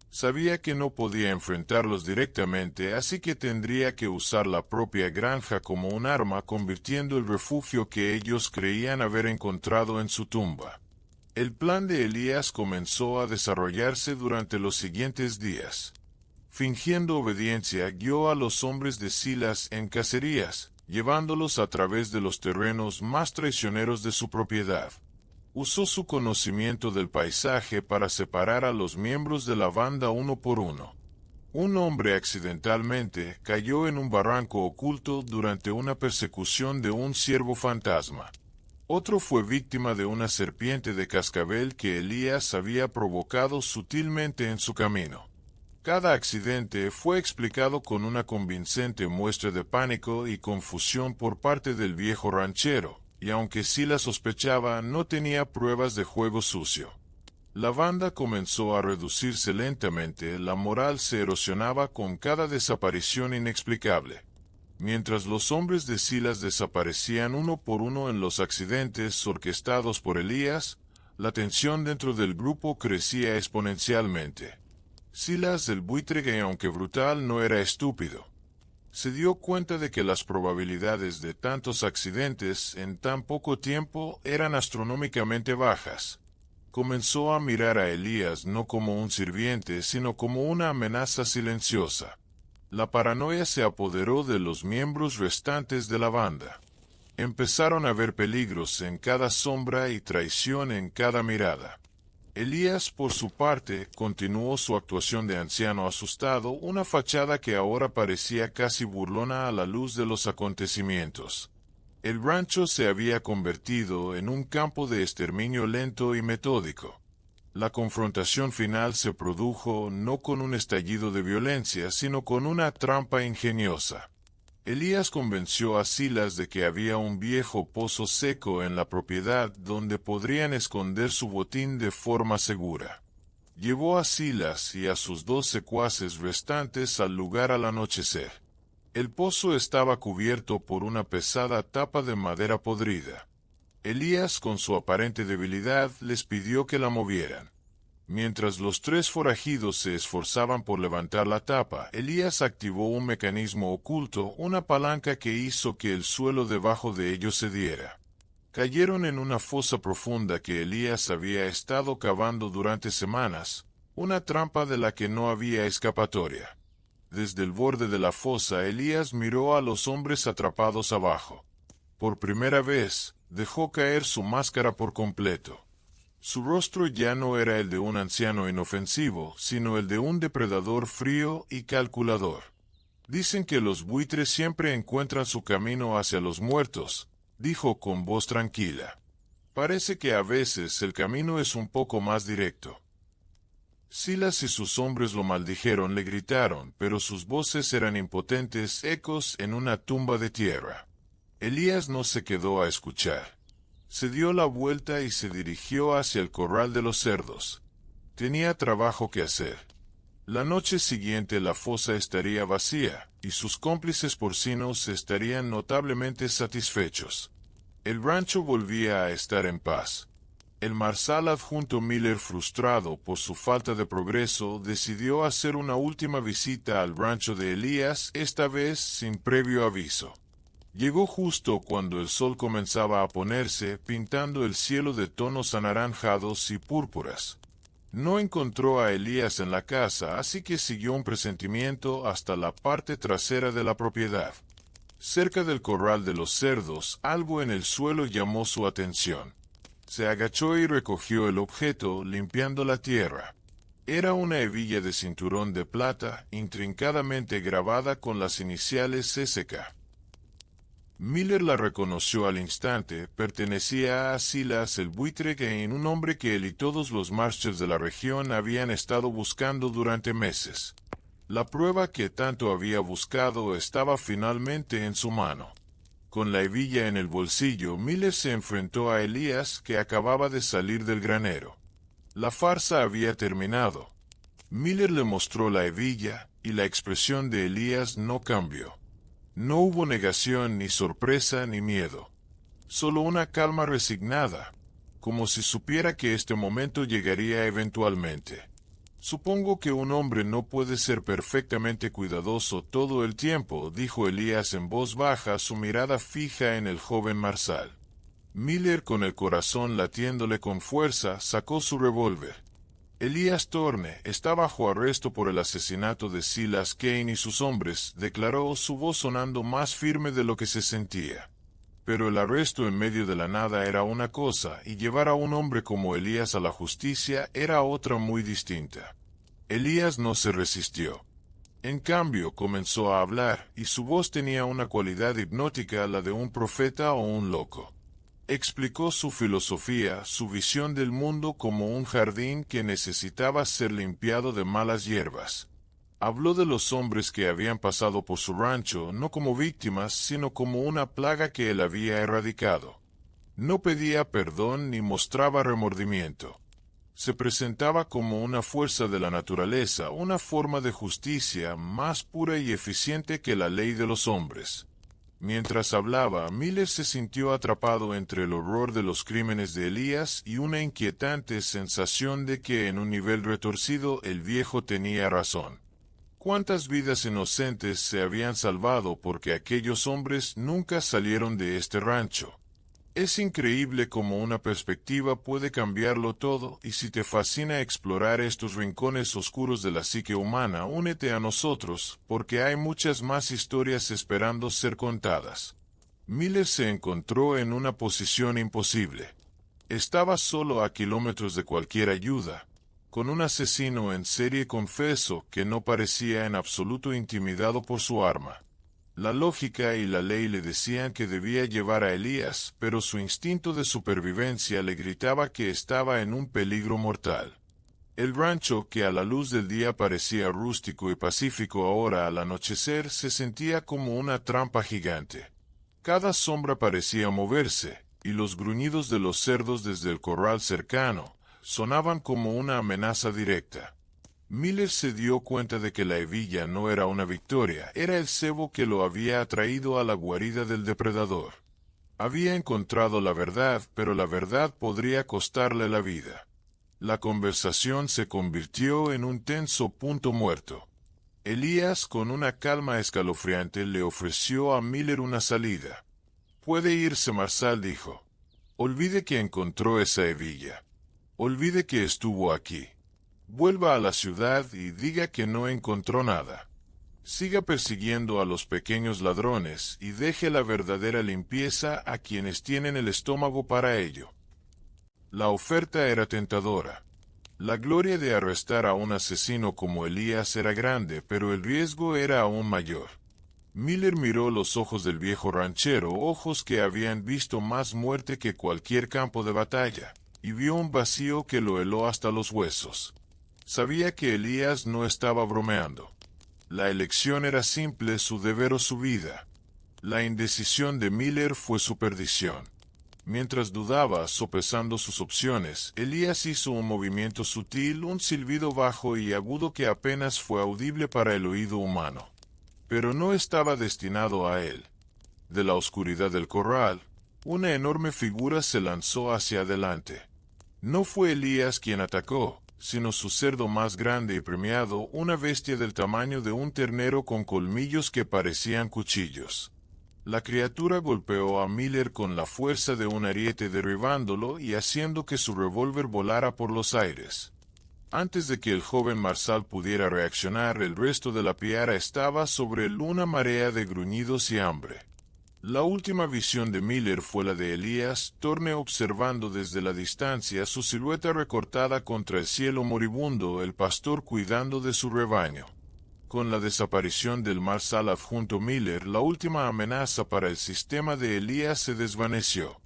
Sabía que no podía enfrentarlos directamente, así que tendría que usar la propia granja como un arma, convirtiendo el refugio que ellos creían haber encontrado en su tumba. El plan de Elías comenzó a desarrollarse durante los siguientes días. Fingiendo obediencia, guió a los hombres de Silas en cacerías, llevándolos a través de los terrenos más traicioneros de su propiedad. Usó su conocimiento del paisaje para separar a los miembros de la banda uno por uno. Un hombre accidentalmente cayó en un barranco oculto durante una persecución de un ciervo fantasma. Otro fue víctima de una serpiente de cascabel que Elías había provocado sutilmente en su camino. Cada accidente fue explicado con una convincente muestra de pánico y confusión por parte del viejo ranchero, y aunque Silas sospechaba, no tenía pruebas de juego sucio. La banda comenzó a reducirse lentamente, la moral se erosionaba con cada desaparición inexplicable. Mientras los hombres de Silas desaparecían uno por uno en los accidentes orquestados por Elías, la tensión dentro del grupo crecía exponencialmente. Silas, el buitre que aunque brutal no era estúpido. Se dio cuenta de que las probabilidades de tantos accidentes en tan poco tiempo eran astronómicamente bajas. Comenzó a mirar a Elías no como un sirviente, sino como una amenaza silenciosa. La paranoia se apoderó de los miembros restantes de la banda. Empezaron a ver peligros en cada sombra y traición en cada mirada. Elías, por su parte, continuó su actuación de anciano asustado, una fachada que ahora parecía casi burlona a la luz de los acontecimientos. El rancho se había convertido en un campo de exterminio lento y metódico. La confrontación final se produjo no con un estallido de violencia, sino con una trampa ingeniosa. Elías convenció a Silas de que había un viejo pozo seco en la propiedad donde podrían esconder su botín de forma segura. Llevó a Silas y a sus 2 secuaces restantes al lugar al anochecer. El pozo estaba cubierto por una pesada tapa de madera podrida. Elías, con su aparente debilidad, les pidió que la movieran. Mientras los 3 forajidos se esforzaban por levantar la tapa, Elías activó un mecanismo oculto, una palanca que hizo que el suelo debajo de ellos cediera. Cayeron en una fosa profunda que Elías había estado cavando durante semanas, una trampa de la que no había escapatoria. Desde el borde de la fosa, Elías miró a los hombres atrapados abajo. Por primera vez, dejó caer su máscara por completo. Su rostro ya no era el de un anciano inofensivo, sino el de un depredador frío y calculador. Dicen que los buitres siempre encuentran su camino hacia los muertos, dijo con voz tranquila. Parece que a veces el camino es un poco más directo. Silas y sus hombres lo maldijeron, le gritaron, pero sus voces eran impotentes ecos en una tumba de tierra. Elías no se quedó a escuchar. Se dio la vuelta y se dirigió hacia el corral de los cerdos. Tenía trabajo que hacer. La noche siguiente la fosa estaría vacía, y sus cómplices porcinos estarían notablemente satisfechos. El rancho volvía a estar en paz. El marsal adjunto Miller, frustrado por su falta de progreso, decidió hacer una última visita al rancho de Elías, esta vez sin previo aviso. Llegó justo cuando el sol comenzaba a ponerse, pintando el cielo de tonos anaranjados y púrpuras. No encontró a Elías en la casa, así que siguió un presentimiento hasta la parte trasera de la propiedad. Cerca del corral de los cerdos, algo en el suelo llamó su atención. Se agachó y recogió el objeto, limpiando la tierra. Era una hebilla de cinturón de plata, intrincadamente grabada con las iniciales SK. Miller la reconoció al instante. Pertenecía a Silas el buitre, un hombre que él y todos los marchers de la región habían estado buscando durante meses. La prueba que tanto había buscado estaba finalmente en su mano. Con la hebilla en el bolsillo, Miller se enfrentó a Elías, que acababa de salir del granero. La farsa había terminado. Miller le mostró la hebilla, y la expresión de Elías no cambió. No hubo negación, ni sorpresa, ni miedo. Solo una calma resignada, como si supiera que este momento llegaría eventualmente. Supongo que un hombre no puede ser perfectamente cuidadoso todo el tiempo, dijo Elías en voz baja, su mirada fija en el joven marsal. Miller, con el corazón latiéndole con fuerza, sacó su revólver. Elías Thorne está bajo arresto por el asesinato de Silas Kane y sus hombres, declaró, su voz sonando más firme de lo que se sentía. Pero el arresto en medio de la nada era una cosa, y llevar a un hombre como Elías a la justicia era otra muy distinta. Elías no se resistió. En cambio, comenzó a hablar, y su voz tenía una cualidad hipnótica, la de un profeta o un loco. Explicó su filosofía, su visión del mundo como un jardín que necesitaba ser limpiado de malas hierbas. Habló de los hombres que habían pasado por su rancho, no como víctimas, sino como una plaga que él había erradicado. No pedía perdón ni mostraba remordimiento. Se presentaba como una fuerza de la naturaleza, una forma de justicia más pura y eficiente que la ley de los hombres. Mientras hablaba, Miller se sintió atrapado entre el horror de los crímenes de Elías y una inquietante sensación de que en un nivel retorcido el viejo tenía razón. ¿Cuántas vidas inocentes se habían salvado porque aquellos hombres nunca salieron de este rancho? Es increíble cómo una perspectiva puede cambiarlo todo, y si te fascina explorar estos rincones oscuros de la psique humana, únete a nosotros, porque hay muchas más historias esperando ser contadas. Miller se encontró en una posición imposible. Estaba solo a kilómetros de cualquier ayuda, con un asesino en serie confeso que no parecía en absoluto intimidado por su arma. La lógica y la ley le decían que debía llevar a Elías, pero su instinto de supervivencia le gritaba que estaba en un peligro mortal. El rancho, que a la luz del día parecía rústico y pacífico, ahora al anochecer se sentía como una trampa gigante. Cada sombra parecía moverse, y los gruñidos de los cerdos desde el corral cercano sonaban como una amenaza directa. Miller se dio cuenta de que la hebilla no era una victoria, era el cebo que lo había atraído a la guarida del depredador. Había encontrado la verdad, pero la verdad podría costarle la vida. La conversación se convirtió en un tenso punto muerto. Elías, con una calma escalofriante, le ofreció a Miller una salida. «Puede irse, marsal», dijo. «Olvide que encontró esa hebilla. Olvide que estuvo aquí. Vuelva a la ciudad y diga que no encontró nada. Siga persiguiendo a los pequeños ladrones y deje la verdadera limpieza a quienes tienen el estómago para ello». La oferta era tentadora. La gloria de arrestar a un asesino como Elías era grande, pero el riesgo era aún mayor. Miller miró los ojos del viejo ranchero, ojos que habían visto más muerte que cualquier campo de batalla, y vio un vacío que lo heló hasta los huesos. Sabía que Elías no estaba bromeando. La elección era simple, su deber o su vida. La indecisión de Miller fue su perdición. Mientras dudaba, sopesando sus opciones, Elías hizo un movimiento sutil, un silbido bajo y agudo que apenas fue audible para el oído humano. Pero no estaba destinado a él. De la oscuridad del corral, una enorme figura se lanzó hacia adelante. No fue Elías quien atacó, sino su cerdo más grande y premiado, una bestia del tamaño de un ternero con colmillos que parecían cuchillos. La criatura golpeó a Miller con la fuerza de un ariete, derribándolo y haciendo que su revólver volara por los aires. Antes de que el joven Marsal pudiera reaccionar, el resto de la piara estaba sobre él, una marea de gruñidos y hambre. La última visión de Miller fue la de Elías, Torne observando desde la distancia su silueta recortada contra el cielo moribundo, el pastor cuidando de su rebaño. Con la desaparición del Marsal adjunto Miller, la última amenaza para el sistema de Elías se desvaneció.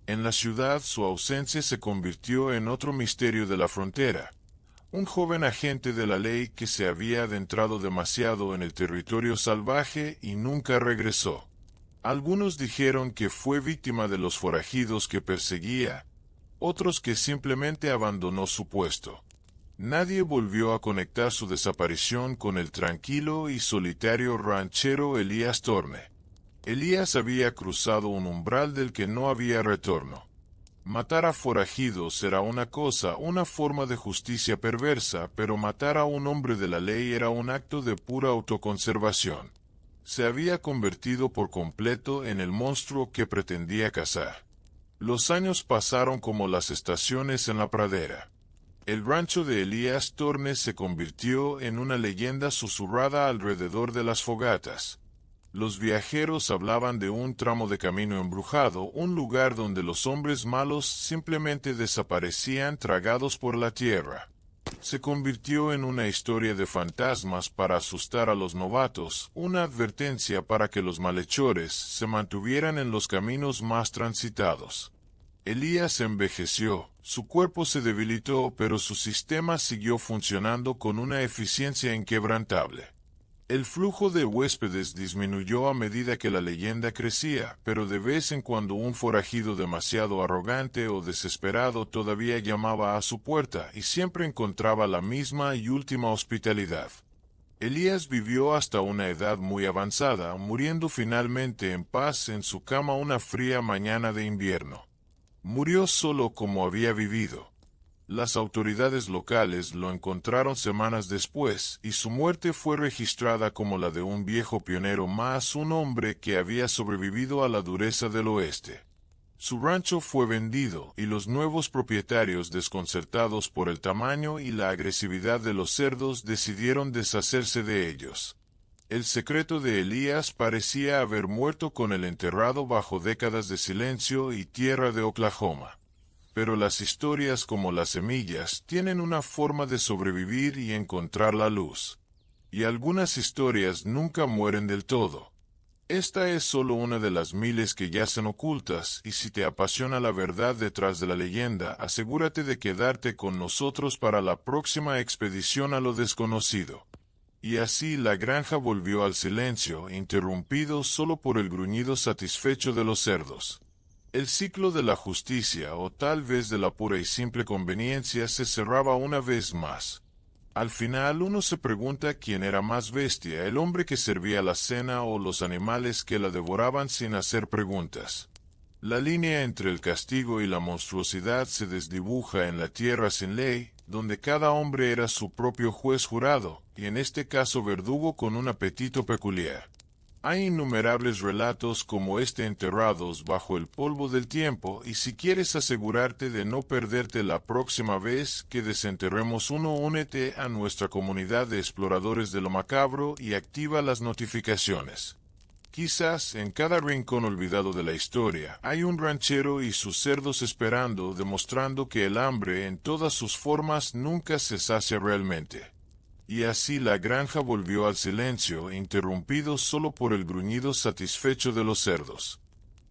En la ciudad, su ausencia se convirtió en otro misterio de la frontera. Un joven agente de la ley que se había adentrado demasiado en el territorio salvaje y nunca regresó. Algunos dijeron que fue víctima de los forajidos que perseguía, otros que simplemente abandonó su puesto. Nadie volvió a conectar su desaparición con el tranquilo y solitario ranchero Elías Torne. Elías había cruzado un umbral del que no había retorno. Matar a forajidos era una cosa, una forma de justicia perversa, pero matar a un hombre de la ley era un acto de pura autoconservación. Se había convertido por completo en el monstruo que pretendía cazar. Los años pasaron como las estaciones en la pradera. El rancho de Elías Torne se convirtió en una leyenda susurrada alrededor de las fogatas. Los viajeros hablaban de un tramo de camino embrujado, un lugar donde los hombres malos simplemente desaparecían tragados por la tierra. Se convirtió en una historia de fantasmas para asustar a los novatos, una advertencia para que los malhechores se mantuvieran en los caminos más transitados. Elías envejeció, su cuerpo se debilitó, pero su sistema siguió funcionando con una eficiencia inquebrantable. El flujo de huéspedes disminuyó a medida que la leyenda crecía, pero de vez en cuando un forajido demasiado arrogante o desesperado todavía llamaba a su puerta y siempre encontraba la misma y última hospitalidad. Elías vivió hasta una edad muy avanzada, muriendo finalmente en paz en su cama una fría mañana de invierno. Murió solo como había vivido. Las autoridades locales lo encontraron semanas después, y su muerte fue registrada como la de un viejo pionero más, un hombre que había sobrevivido a la dureza del oeste. Su rancho fue vendido, y los nuevos propietarios, desconcertados por el tamaño y la agresividad de los cerdos, decidieron deshacerse de ellos. El secreto de Elías parecía haber muerto con él enterrado bajo décadas de silencio y tierra de Oklahoma. Pero las historias, como las semillas, tienen una forma de sobrevivir y encontrar la luz. Y algunas historias nunca mueren del todo. Esta es solo una de las miles que yacen ocultas, y si te apasiona la verdad detrás de la leyenda, asegúrate de quedarte con nosotros para la próxima expedición a lo desconocido. Y así la granja volvió al silencio, interrumpido solo por el gruñido satisfecho de los cerdos. El ciclo de la justicia, o tal vez de la pura y simple conveniencia, se cerraba una vez más. Al final uno se pregunta quién era más bestia, el hombre que servía la cena o los animales que la devoraban sin hacer preguntas. La línea entre el castigo y la monstruosidad se desdibuja en la tierra sin ley, donde cada hombre era su propio juez jurado, y en este caso verdugo con un apetito peculiar. Hay innumerables relatos como este enterrados bajo el polvo del tiempo, y si quieres asegurarte de no perderte la próxima vez que desenterremos uno, únete a nuestra comunidad de exploradores de lo macabro y activa las notificaciones. Quizás en cada rincón olvidado de la historia hay un ranchero y sus cerdos esperando, demostrando que el hambre en todas sus formas nunca se sacia realmente. Y así la granja volvió al silencio, interrumpido solo por el gruñido satisfecho de los cerdos.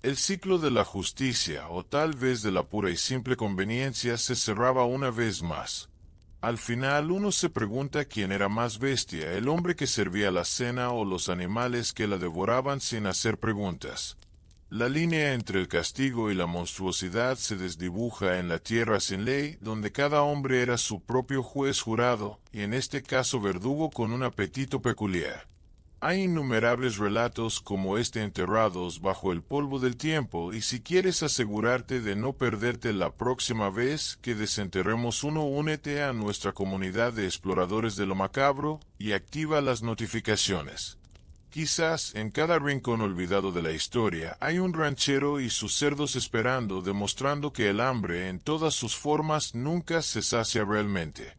El ciclo de la justicia, o tal vez de la pura y simple conveniencia, se cerraba una vez más. Al final uno se pregunta quién era más bestia, el hombre que servía la cena o los animales que la devoraban sin hacer preguntas. La línea entre el castigo y la monstruosidad se desdibuja en la tierra sin ley, donde cada hombre era su propio juez jurado, y en este caso verdugo con un apetito peculiar. Hay innumerables relatos como este enterrados bajo el polvo del tiempo, y si quieres asegurarte de no perderte la próxima vez que desenterremos uno, únete a nuestra comunidad de exploradores de lo macabro y activa las notificaciones. Quizás en cada rincón olvidado de la historia hay un ranchero y sus cerdos esperando, demostrando que el hambre en todas sus formas nunca se sacia realmente.